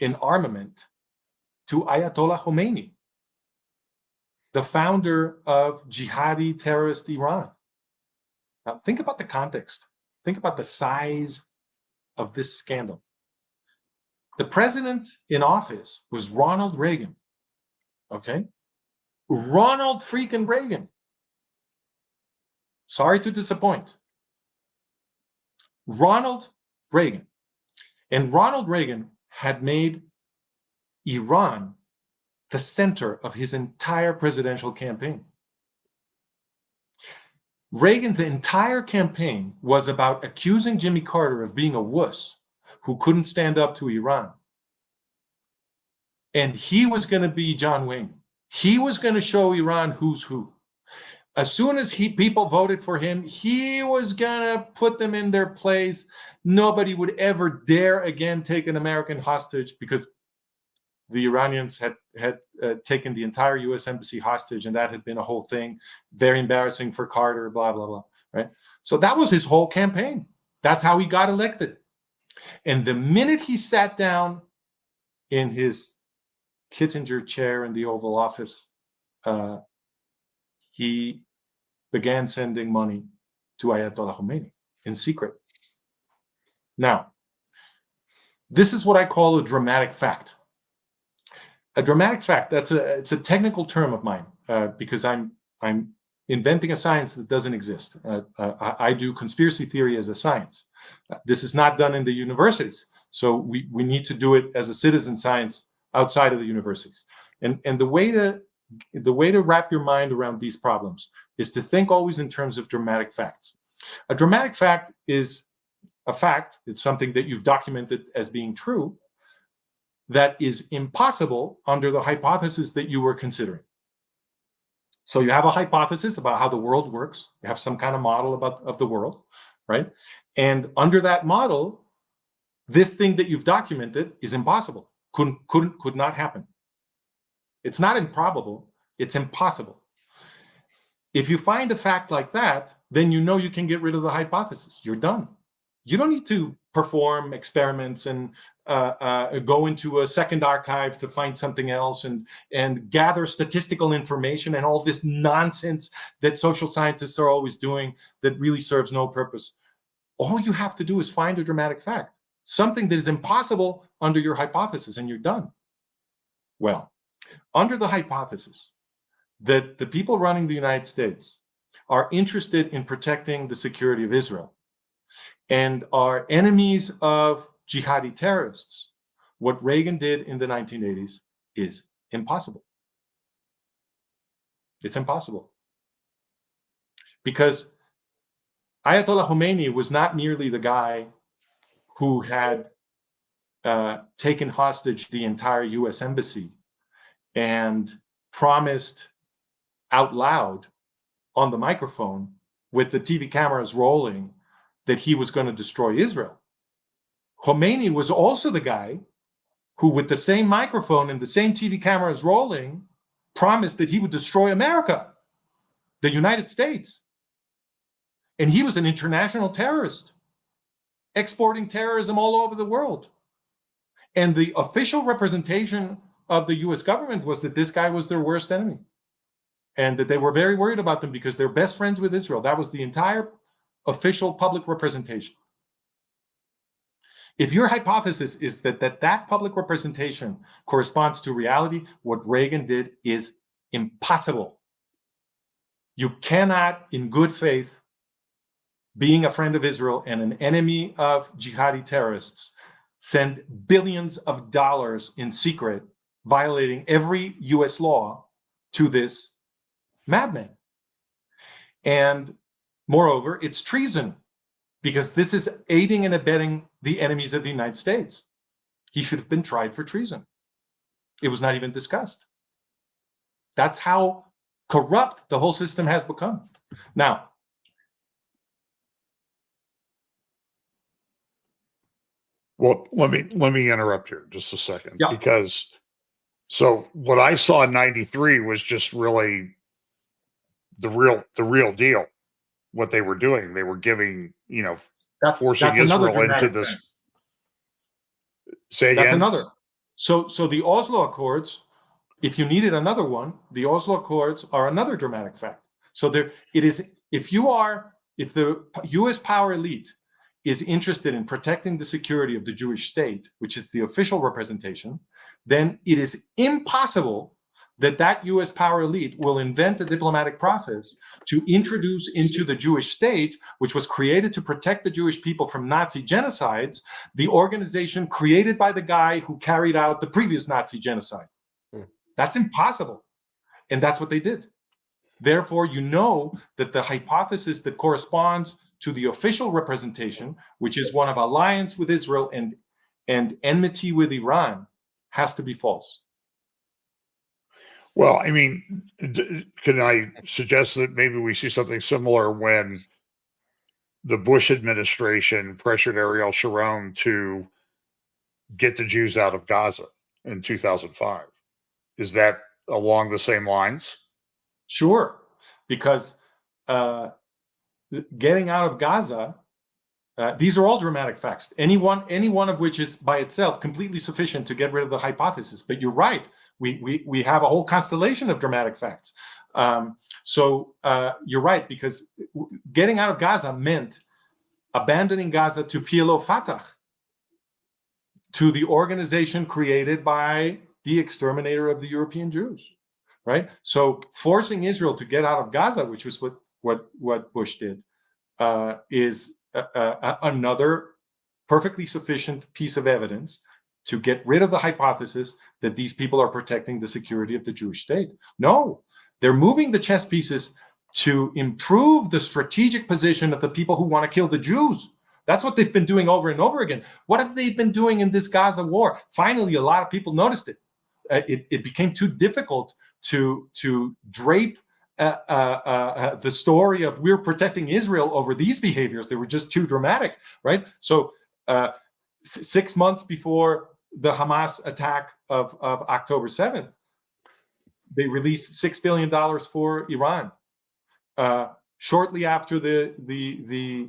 in armament to Ayatollah Khomeini, the founder of jihadi terrorist Iran. Now, think about the context. Think about the size of this scandal. The president in office was Ronald Reagan. Okay? Ronald freaking Reagan. Sorry to disappoint. Ronald Reagan. And Ronald Reagan had made Iran the center of his entire presidential campaign. Reagan's entire campaign was about accusing Jimmy Carter of being a wuss who couldn't stand up to Iran. And he was going to be John Wayne. He was going to show Iran who's who. As soon as people voted for him, he was going to put them in their place. Nobody would ever dare again take an American hostage, because the Iranians had taken the entire U.S. embassy hostage, and that had been a whole thing. Very embarrassing for Carter, blah, blah, blah, right? So that was his whole campaign. That's how he got elected. And the minute he sat down in his Kittinger chair in the Oval Office, he began sending money to Ayatollah Khomeini in secret. Now, this is what I call a dramatic fact. A dramatic fact, it's a technical term of mine, because I'm inventing a science that doesn't exist. I do conspiracy theory as a science. This is not done in the universities, so we need to do it as a citizen science outside of the universities. And the way to wrap your mind around these problems is to think always in terms of dramatic facts. A dramatic fact is a fact. It's something that you've documented as being true, that is impossible under the hypothesis that you were considering. So you have a hypothesis about how the world works. You have some kind of model of the world, right? And under that model, this thing that you've documented is impossible. Could not happen. It's not improbable, it's impossible. If you find a fact like that, then you know you can get rid of the hypothesis. You're done. You don't need to perform experiments and go into a second archive to find something else and gather statistical information and all this nonsense that social scientists are always doing that really serves no purpose. All you have to do is find a dramatic fact, something that is impossible under your hypothesis, and you're done. Well, under the hypothesis that the people running the United States are interested in protecting the security of Israel and are enemies of jihadi terrorists, what Reagan did in the 1980s is impossible. It's impossible. Because Ayatollah Khomeini was not merely the guy who had taken hostage the entire US embassy and promised out loud on the microphone with the TV cameras rolling that he was going to destroy Israel. Khomeini was also the guy who, with the same microphone and the same TV cameras rolling, promised that he would destroy America, the United States. And he was an international terrorist, exporting terrorism all over the world. And the official representation of the US government was that this guy was their worst enemy, and that they were very worried about them because they're best friends with Israel. That was the entire official public representation. If your hypothesis is that public representation corresponds to reality, what Reagan did is impossible. You cannot, in good faith, being a friend of Israel and an enemy of jihadi terrorists, send billions of dollars in secret, violating every US law, to this madman. And moreover, it's treason, because this is aiding and abetting the enemies of the United States. He should have been tried for treason. It was not even discussed. That's how corrupt the whole system has become. Now, well, let me interrupt here just a second, yeah. Because so what I saw in '93 was just really the real deal. What they were doing, they were giving, forcing Israel into this. Thing. Say again. That's another. So the Oslo Accords, if you needed another one, the Oslo Accords are another dramatic fact. So there it is. If the U.S. power elite is interested in protecting the security of the Jewish state, which is the official representation, then it is impossible that U.S. power elite will invent a diplomatic process to introduce into the Jewish state, which was created to protect the Jewish people from Nazi genocides, the organization created by the guy who carried out the previous Nazi genocide. That's impossible. And that's what they did. Therefore, you know that the hypothesis that corresponds to the official representation, which is one of alliance with Israel and enmity with Iran, has to be false. Well, I mean, can I suggest that maybe we see something similar when the Bush administration pressured Ariel Sharon to get the Jews out of Gaza in 2005? Is that along the same lines? Sure, because getting out of Gaza, these are all dramatic facts. Any one of which is by itself completely sufficient to get rid of the hypothesis. But you're right. We have a whole constellation of dramatic facts. So you're right, because getting out of Gaza meant abandoning Gaza to PLO Fatah, to the organization created by the exterminator of the European Jews, right? So forcing Israel to get out of Gaza, which was what Bush did, is another perfectly sufficient piece of evidence to get rid of the hypothesis that these people are protecting the security of the Jewish state. No, they're moving the chess pieces to improve the strategic position of the people who want to kill the Jews. That's what they've been doing over and over again. What have they been doing in this Gaza war? Finally, a lot of people noticed it. It became too difficult to drape the story of we're protecting Israel over these behaviors. They were just too dramatic, right? So 6 months before the Hamas attack of October 7th, they released $6 billion for Iran. Shortly after the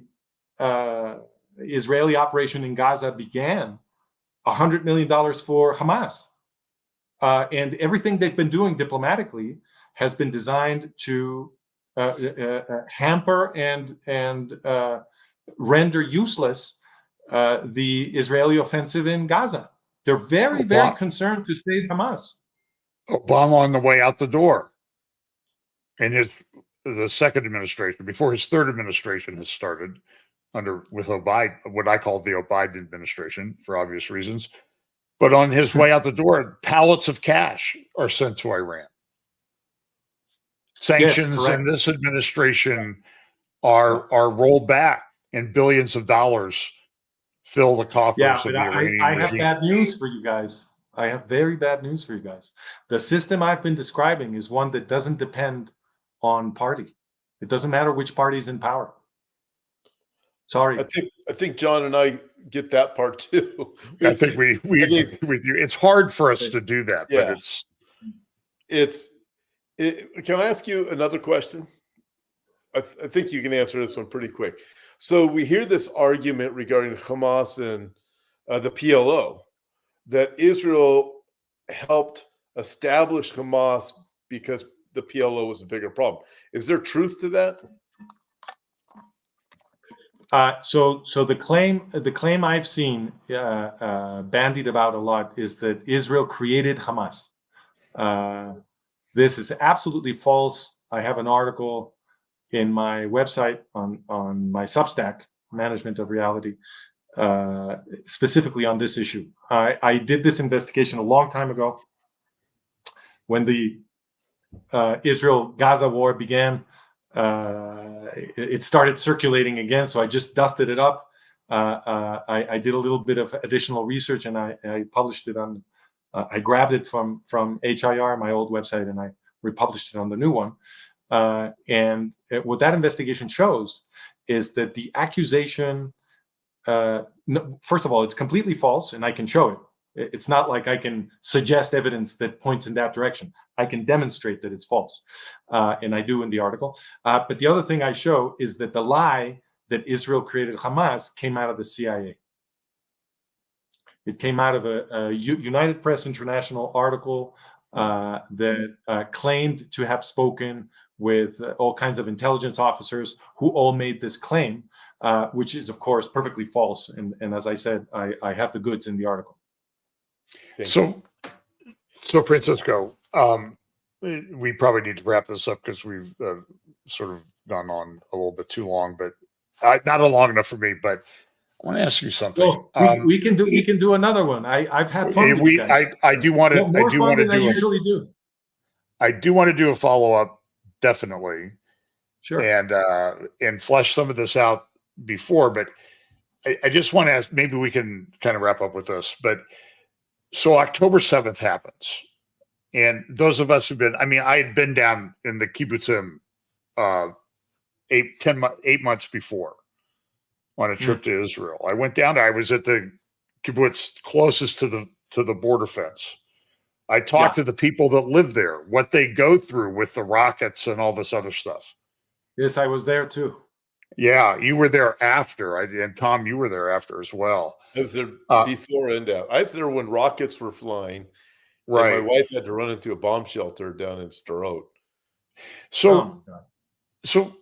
Israeli operation in Gaza began, $100 million for Hamas. And everything they've been doing diplomatically has been designed to hamper and render useless the Israeli offensive in Gaza. They're very, very concerned to save Hamas. Obama on the way out the door, and the second administration, before his third administration has started, with Biden, what I call the Biden administration for obvious reasons. But on his way out the door, pallets of cash are sent to Iran. Sanctions in this administration are rolled back, and billions of dollars fill the coffers of the Iranian regime. I have bad news for you guys. I have very bad news for you guys. The system I've been describing is one that doesn't depend on party. It doesn't matter which party is in power. Sorry. I think John and I get that part too. I think we agree with you. It's hard for us to do that, yeah. But can I ask you another question? I think you can answer this one pretty quick. So we hear this argument regarding Hamas and the PLO, that Israel helped establish Hamas because the PLO was a bigger problem. Is there truth to that? So the claim I've seen bandied about a lot is that Israel created Hamas. This is absolutely false. I have an article in my website on my Substack, Management of Reality, specifically on this issue. I did this investigation a long time ago when the Israel-Gaza war began. It started circulating again, so I just dusted it up. I did a little bit of additional research, and I published it on. I grabbed it from HIR, my old website, and I republished it on the new one. And what that investigation shows is that the accusation, first of all, it's completely false, and I can show it. It's not like I can suggest evidence that points in that direction. I can demonstrate that it's false, and I do in the article. But the other thing I show is that the lie that Israel created Hamas came out of the CIA. It came out of a United Press International article that claimed to have spoken with all kinds of intelligence officers who all made this claim, which is, of course, perfectly false. And as I said, I have the goods in the article. So Francisco, we probably need to wrap this up because we've sort of gone on a little bit too long, but not long enough for me. But I want to ask you something. We can do another one. I've had fun with you guys. I do want to. More fun than I usually do. I do want to do a follow up, definitely. Sure. And flesh some of this out before, but I just want to ask. Maybe we can kind of wrap up with this, but. So October 7th happens. And those of us who've been, I mean, I had been down in the kibbutzim 8 months before on a trip to Israel. I went down. I was at the kibbutz closest to the border fence. I talked to the people that live there, what they go through with the rockets and all this other stuff. Yes, I was there too. Yeah, you were there after, and Tom, you were there after as well. I was there before and after. I was there when rockets were flying. Right. And my wife had to run into a bomb shelter down in Sderot. So, so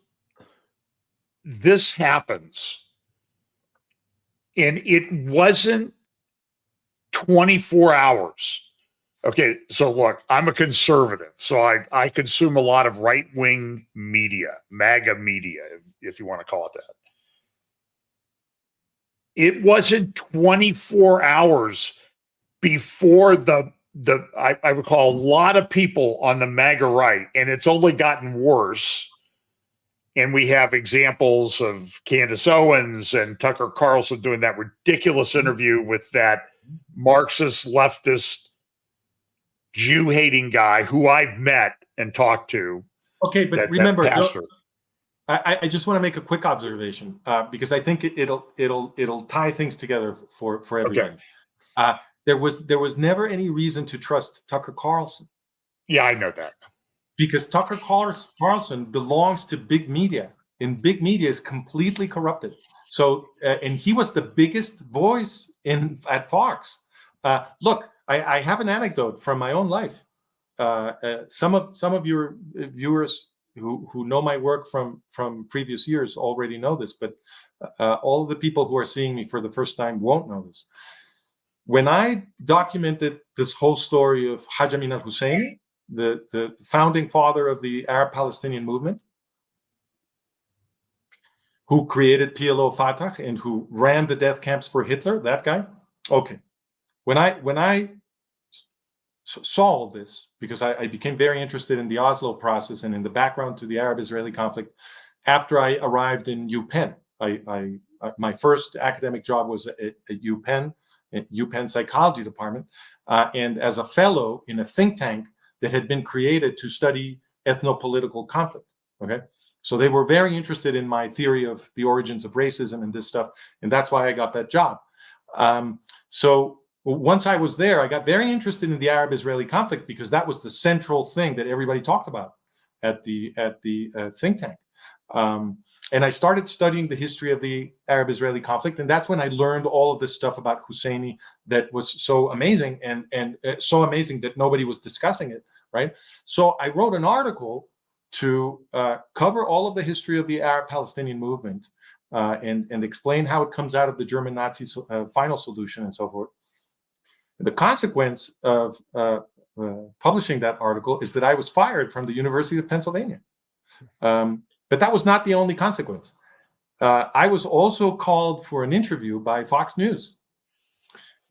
this happens, and it wasn't 24 hours. Okay, so look, I'm a conservative, so I consume a lot of right-wing media, MAGA media, if you want to call it that. It wasn't 24 hours before I would call a lot of people on the MAGA right, and it's only gotten worse. And we have examples of Candace Owens and Tucker Carlson doing that ridiculous interview with that Marxist leftist Jew-hating guy who I've met and talked to. Okay, but remember, I just want to make a quick observation because I think it'll tie things together for everybody. Okay. There was never any reason to trust Tucker Carlson. Yeah, I know that. Because Tucker Carlson belongs to big media, and big media is completely corrupted. So, and he was the biggest voice at Fox. Look, I have an anecdote from my own life. Some of your viewers who know my work from previous years already know this, but all of the people who are seeing me for the first time won't know this. When I documented this whole story of Haj Amin al-Husseini, the founding father of the Arab-Palestinian movement, who created PLO Fatah and who ran the death camps for Hitler, that guy. Okay. When I saw all this, because I became very interested in the Oslo process and in the background to the Arab-Israeli conflict, after I arrived in UPenn, my first academic job was at UPenn psychology department, and as a fellow in a think tank that had been created to study ethnopolitical conflict. Okay, so they were very interested in my theory of the origins of racism and this stuff, and that's why I got that job. So once I was there, I got very interested in the Arab-Israeli conflict because that was the central thing that everybody talked about at the think tank. And I started studying the history of the Arab-Israeli conflict, and that's when I learned all of this stuff about Husseini that was so amazing and so amazing that nobody was discussing it, right? So I wrote an article to cover all of the history of the Arab-Palestinian movement and explain how it comes out of the German Nazi final solution and so forth. The consequence of publishing that article is that I was fired from the University of Pennsylvania. But that was not the only consequence. I was also called for an interview by Fox News.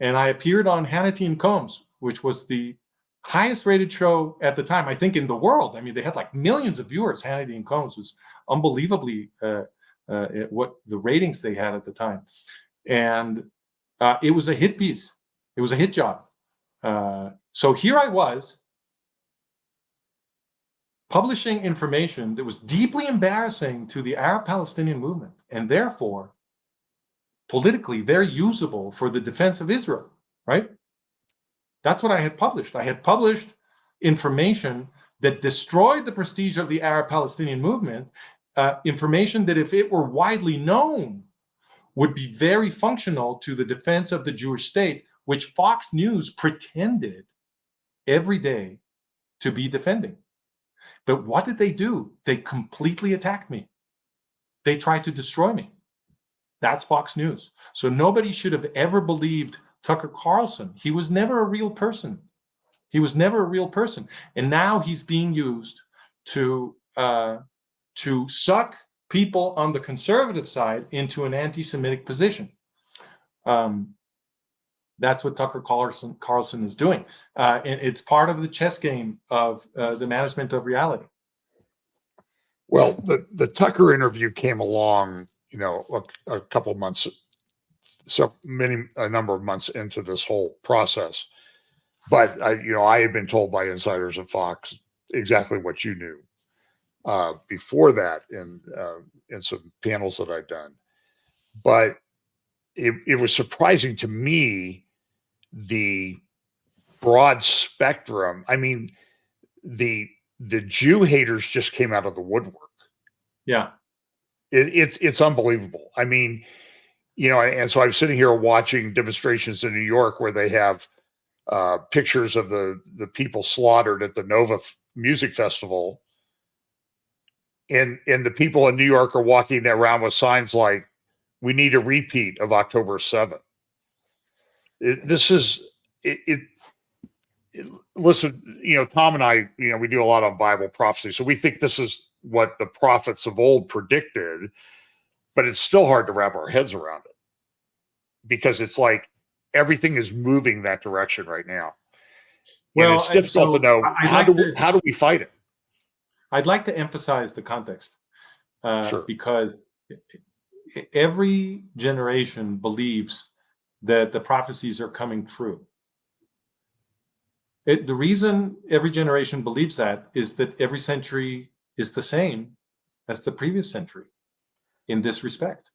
And I appeared on Hannity and Combs, which was the highest rated show at the time, I think, in the world. I mean, they had like millions of viewers. Hannity and Combs was unbelievably what the ratings they had at the time. And it was a hit piece. It was a hit job. So here I was publishing information that was deeply embarrassing to the Arab-Palestinian movement and therefore politically very usable for the defense of Israel, right? That's what I had published. I had published information that destroyed the prestige of the Arab-Palestinian movement, information that if it were widely known would be very functional to the defense of the Jewish state, which Fox News pretended every day to be defending. But what did they do? They completely attacked me. They tried to destroy me. That's Fox News. So nobody should have ever believed Tucker Carlson. He was never a real person. He was never a real person. And now he's being used to suck people on the conservative side into an anti-Semitic position. That's what Tucker Carlson is doing. And it's part of the chess game of the management of reality. Well, the Tucker interview came along, a couple of months, a number of months into this whole process. But I had been told by insiders at Fox exactly what you knew before that in some panels that I'd done. But it was surprising to me, the broad spectrum. I mean, the Jew haters just came out of the woodwork. Yeah. It's unbelievable. I mean, and so I'm sitting here watching demonstrations in New York where they have pictures of the people slaughtered at the Nova Music Festival, and the people in New York are walking around with signs like, "We need a repeat of October 7th." Listen, Tom and I, we do a lot on Bible prophecy, so we think this is what the prophets of old predicted, but it's still hard to wrap our heads around it, because it's like everything is moving that direction right now. Well, and it's difficult to know how do we fight it. I'd like to emphasize the context, Sure. Because every generation believes that the prophecies are coming true. The reason every generation believes that is that every century is the same as the previous century in this respect.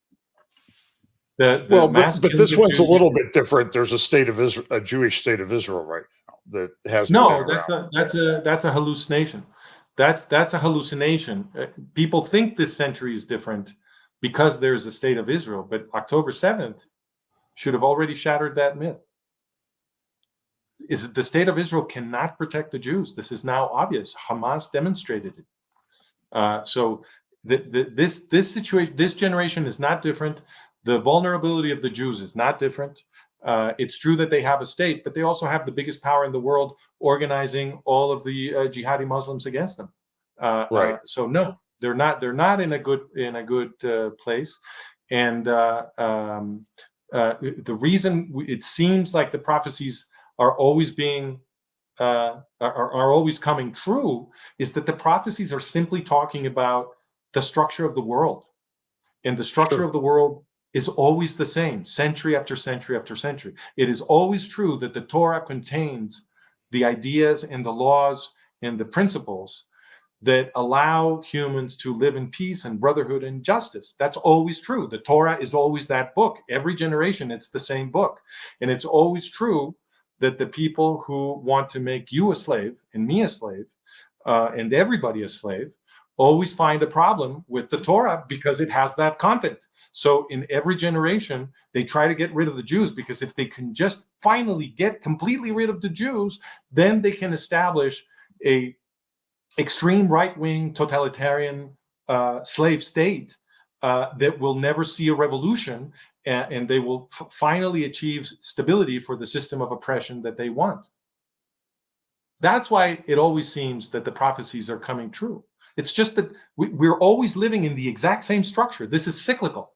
But this one's a little bit different. There's a Jewish state of Israel right now that has that's a hallucination. That's a hallucination. People think this century is different because there's a state of Israel, but October 7th should have already shattered that myth. Is that the state of Israel cannot protect the Jews? This is now obvious. Hamas demonstrated it. So this situation, this generation is not different. The vulnerability of the Jews is not different. It's true that they have a state, but they also have the biggest power in the world, organizing all of the jihadi Muslims against them. Right. So no, they're not in a good place. And the reason it seems like the prophecies are always always coming true is that the prophecies are simply talking about the structure of the world, and the structure of the world is always the same, century after century after century. It is always true that the Torah contains the ideas and the laws and the principles that allow humans to live in peace and brotherhood and justice. That's always true. The Torah is always that book. Every generation, it's the same book. And it's always true that the people who want to make you a slave and me a slave and everybody a slave always find a problem with the Torah because it has that content. So in every generation, they try to get rid of the Jews, because if they can just finally get completely rid of the Jews, then they can establish a extreme right-wing totalitarian slave state that will never see a revolution, and they will finally achieve stability for the system of oppression that they want. That's why it always seems that the prophecies are coming true. It's just that we're always living in the exact same structure. This is cyclical.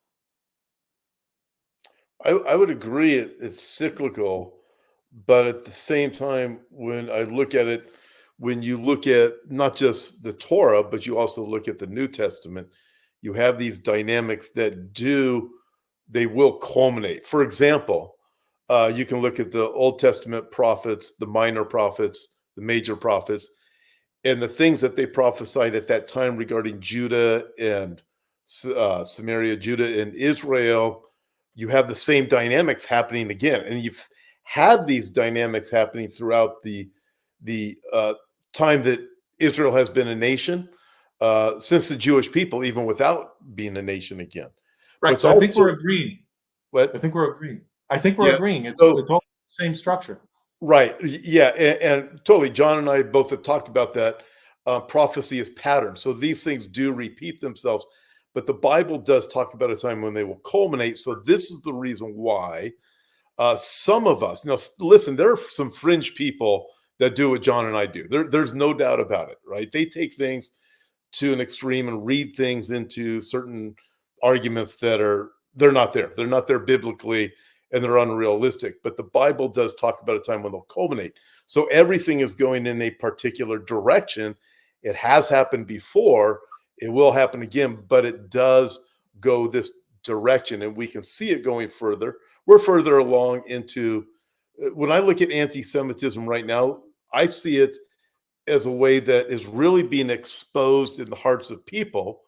I would agree it's cyclical, but at the same time, when I look at it, when you look at not just the Torah, but you also look at the New Testament, you have these dynamics that they will culminate. For example, you can look at the Old Testament prophets, the minor prophets, the major prophets, and the things that they prophesied at that time regarding Judah and Samaria, Judah and Israel. You have the same dynamics happening again. And you've had these dynamics happening throughout the time that Israel has been a nation, since the Jewish people, even without being a nation again. Right. So I think we're agreeing. What? I think we're agreeing. Agreeing. It's all the same structure. Right. Yeah. And totally. John and I both have talked about that. Prophecy is pattern. So these things do repeat themselves. But the Bible does talk about a time when they will culminate. So this is the reason why some of us, listen, there are some fringe people that do what John and I do. There's no doubt about it, right? They take things to an extreme and read things into certain arguments that they're not there. They're not there biblically, and they're unrealistic. But the Bible does talk about a time when they'll culminate. So everything is going in a particular direction. It has happened before. It will happen again, but it does go this direction, and we can see it going further. We're further along into when I look at anti-Semitism right now, I see it as a way that is really being exposed in the hearts of people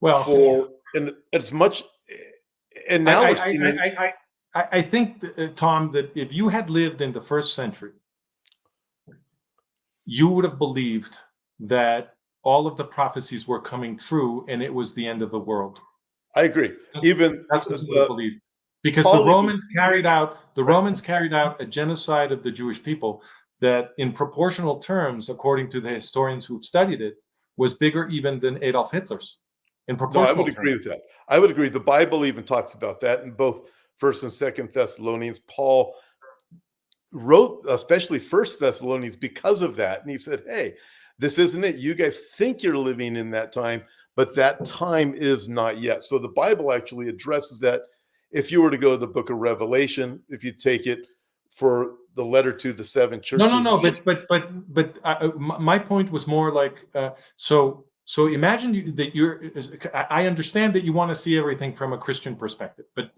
Well, for, and as much, and now we're seeing it. I think, Tom, that if you had lived in the first century, you would have believed that all of the prophecies were coming true and it was the end of the world. I agree. That's what you would have believed. Because the Romans carried out a genocide of the Jewish people that, in proportional terms, according to the historians who've studied it, was bigger even than Adolf Hitler's. In proportional I would agree with that. I would agree. The Bible even talks about that in both First and Second Thessalonians. Paul wrote, especially First Thessalonians, because of that, and he said, "Hey, this isn't it. You guys think you're living in that time, but that time is not yet." So the Bible actually addresses that. If you were to go to the book of Revelation, if you take it for the letter to the seven churches. No. But my point was more like, so imagine that you're. I understand that you want to see everything from a Christian perspective, but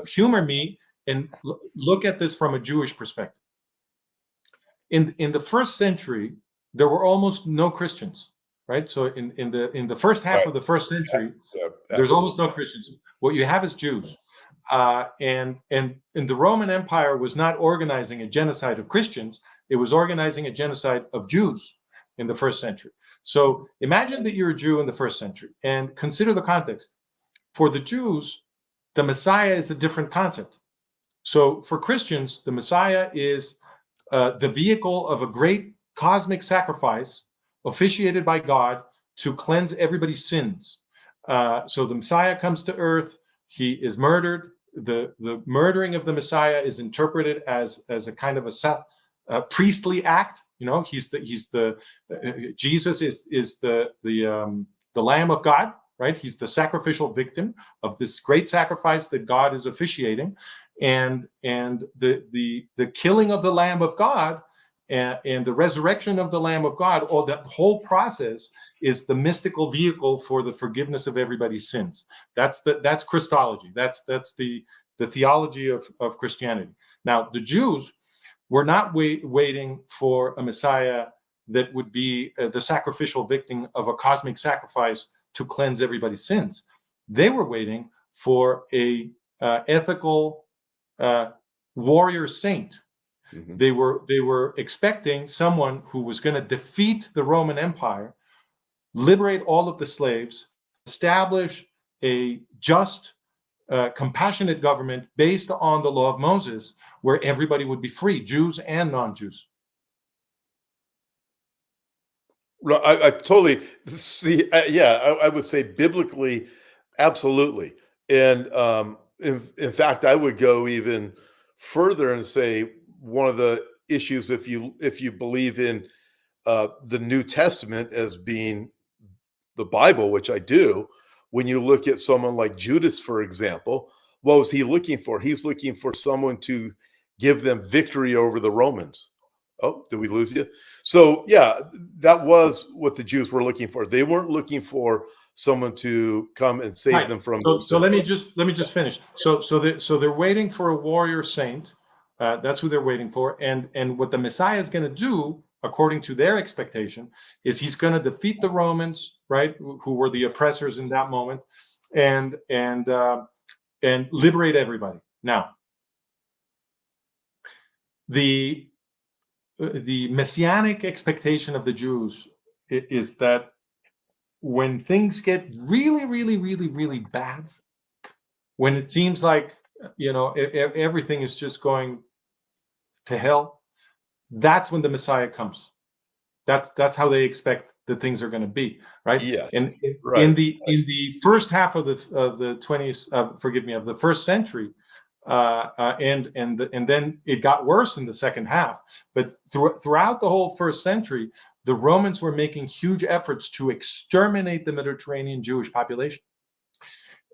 humor me and look at this from a Jewish perspective. In the first century, there were almost no Christians, right? So in the first half of the first century, there's almost no Christians. What you have is Jews. And the Roman Empire was not organizing a genocide of Christians; it was organizing a genocide of Jews in the first century. So imagine that you're a Jew in the first century, and consider the context. For the Jews, the Messiah is a different concept. So for Christians, the Messiah is the vehicle of a great cosmic sacrifice officiated by God to cleanse everybody's sins. So the Messiah comes to earth; he is murdered. The murdering of the Messiah is interpreted as a kind of a priestly act. You know, Jesus is the Lamb of God, right? He's the sacrificial victim of this great sacrifice that God is officiating, and the killing of the Lamb of God and the resurrection of the Lamb of God, or that whole process is the mystical vehicle for the forgiveness of everybody's sins. That's Christology. That's the theology of Christianity. Now, the Jews were not waiting for a Messiah that would be the sacrificial victim of a cosmic sacrifice to cleanse everybody's sins. They were waiting for a ethical warrior saint. Mm-hmm. They were expecting someone who was going to defeat the Roman Empire, liberate all of the slaves, establish a just, compassionate government based on the law of Moses, where everybody would be free, Jews and non-Jews. I totally see. I would say biblically, absolutely. And in fact, I would go even further and say one of the issues, if you believe in the New Testament as being the Bible, which I do, when you look at someone like Judas, for example, what was he looking for? He's looking for someone to give them victory over the Romans. Oh, did we lose you? So yeah, that was what the Jews were looking for. They weren't looking for someone to come and save them from. So let me just finish. So they're waiting for a warrior saint. That's who they're waiting for. And what the Messiah is going to do, according to their expectation, is he's going to defeat the Romans, right, who were the oppressors in that moment, and liberate everybody. Now, the messianic expectation of the Jews is that when things get really, really, really, really bad, when it seems like, you know, everything is just going to hell, that's when the Messiah comes. That's how they expect that things are going to be, right? Yes. And right. in the first half of the 20th, of the first century, and then it got worse in the second half. But throughout the whole first century, the Romans were making huge efforts to exterminate the Mediterranean Jewish population.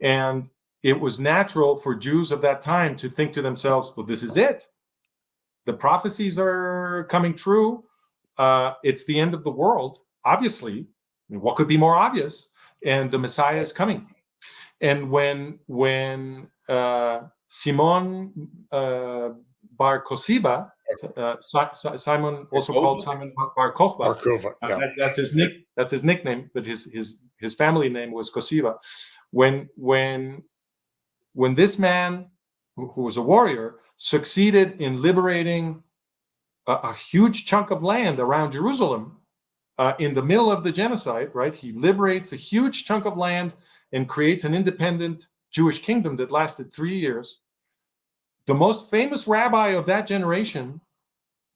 And it was natural for Jews of that time to think to themselves, well, this is it. The prophecies are coming true. It's the end of the world, obviously. I mean, what could be more obvious? And the Messiah is coming. And when Simon Bar Kosiba, Simon, also called Simon Bar Kokhba. Markova, yeah. That's his nickname, but his family name was Kosiba. When this man, who was a warrior, succeeded in liberating a huge chunk of land around Jerusalem in the middle of the genocide, right? He liberates a huge chunk of land and creates an independent Jewish kingdom that lasted 3 years. The most famous rabbi of that generation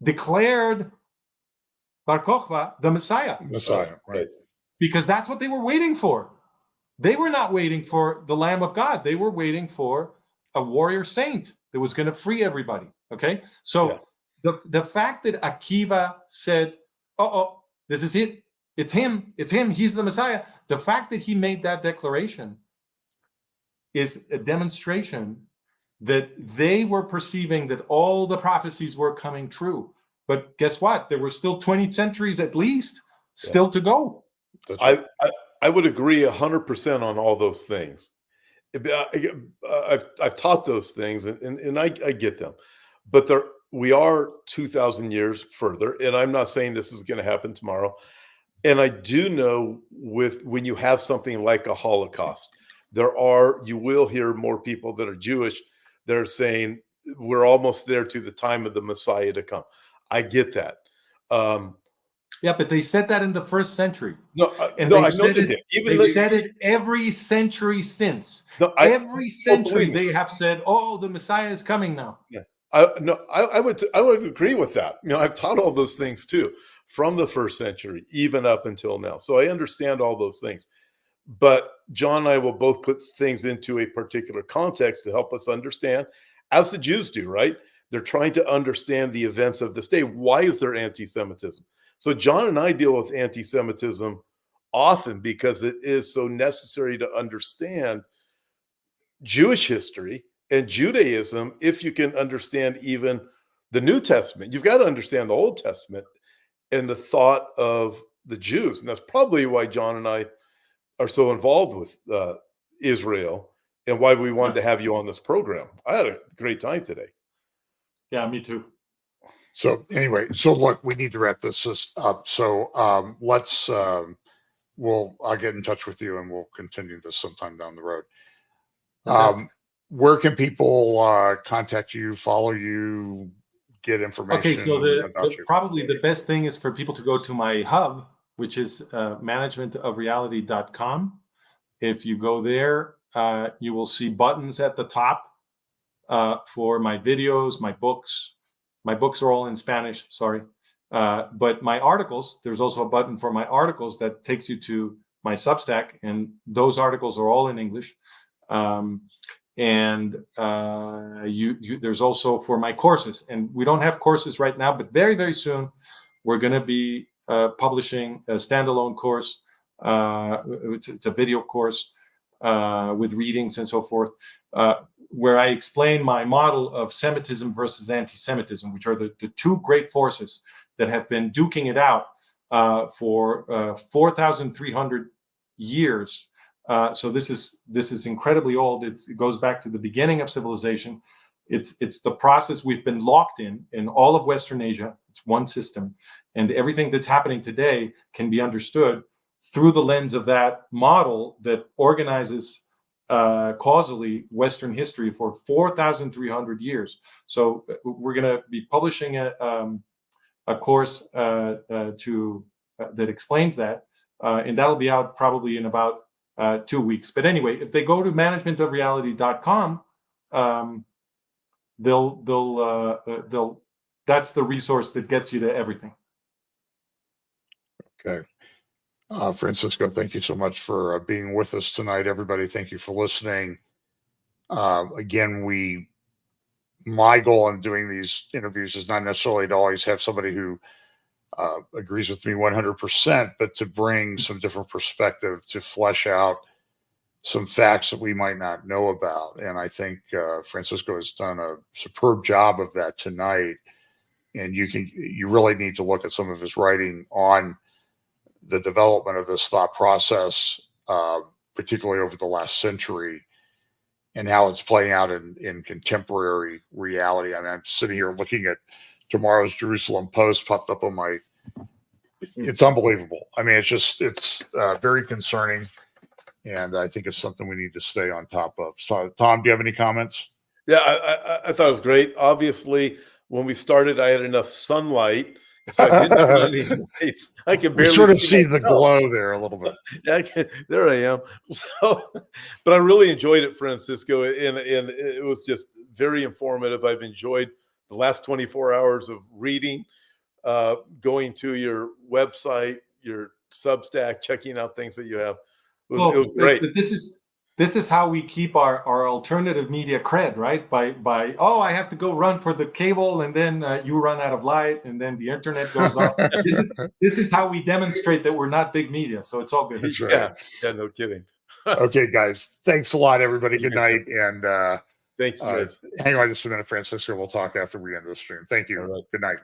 declared Bar Kokhba the Messiah. Messiah, right. Because that's what they were waiting for. They were not waiting for the Lamb of God. They were waiting for a warrior saint that was going to free everybody. Okay? So the fact that Akiva said, oh, this is it. It's him. It's him. He's the Messiah. The fact that he made that declaration is a demonstration that they were perceiving that all the prophecies were coming true. But guess what? There were still 20 centuries at least still to go. That's right. I would agree 100% on all those things. I've taught those things, and I get them. But we are 2,000 years further, and I'm not saying this is going to happen tomorrow. And I do know when you have something like a Holocaust, you will hear more people that are Jewish that are saying we're almost there to the time of the Messiah to come. I get that. Yeah, but they said that in the first century. I know they did. They've said it every century since. Every century they have said, "Oh, the Messiah is coming now." Yeah, I would agree with that. I've taught all those things too, from the first century even up until now. So I understand all those things. But John and I will both put things into a particular context to help us understand, as the Jews do, right? They're trying to understand the events of this day. Why is there anti-Semitism? So John and I deal with anti-Semitism often because it is so necessary to understand Jewish history and Judaism. If you can understand even the New Testament, you've got to understand the Old Testament and the thought of the Jews. And that's probably why John and I are so involved with Israel and why we wanted to have you on this program. I had a great time today. Yeah, me too. So anyway, look, we need to wrap this up. So I'll get in touch with you and we'll continue this sometime down the road. Where can people contact you, follow you, get information? Okay, so probably the best thing is for people to go to my hub, which is managementofreality.com. If you go there, you will see buttons at the top for my videos, my books. My books are all in Spanish, sorry. But my articles, there's also a button for my articles that takes you to my Substack, and those articles are all in English. There's also for my courses, and we don't have courses right now, but very, very soon we're going to be publishing a standalone course. It's a video course with readings and so forth, where I explain my model of Semitism versus anti-Semitism, which are the two great forces that have been duking it out for 4,300 years. So this is incredibly old. It goes back to the beginning of civilization. It's the process we've been locked in all of Western Asia. It's one system, and everything that's happening today can be understood through the lens of that model that organizes causally Western history for 4,300 years. So we're going to be publishing a course that explains that, and that'll be out probably in about 2 weeks. But anyway, if they go to managementofreality.com, that's the resource that gets you to everything. Okay. Francisco, thank you so much for being with us tonight. Everybody, thank you for listening. Again, my goal in doing these interviews is not necessarily to always have somebody who agrees with me 100%, but to bring some different perspective to flesh out some facts that we might not know about. And I think Francisco has done a superb job of that tonight. And you really need to look at some of his writing on the development of this thought process, particularly over the last century. and how it's playing out in contemporary reality. I mean, I'm sitting here looking at tomorrow's Jerusalem Post popped up on my. It's unbelievable. I mean, it's very concerning, and I think it's something we need to stay on top of. So, Tom, do you have any comments? Yeah, I thought it was great. Obviously, when we started, I had enough sunlight, so I didn't turn on any lights. I can We barely sort of see the myself. glow there a little bit. Yeah, there I am. So, but I really enjoyed it, Francisco, and it was just very informative. I've enjoyed the last 24 hours of reading, going to your website, your Substack, checking out things that you have. It was great. But this is how we keep our alternative media cred, right? By I have to go run for the cable, and then you run out of light, and then the internet goes off. This is how we demonstrate that we're not big media. So it's all good. That's right. Yeah, no kidding. Okay, guys. Thanks a lot, everybody. Good night. And thank you, guys. hang on just a minute, Francisco. We'll talk after we end the stream. Thank you. All right. Good night.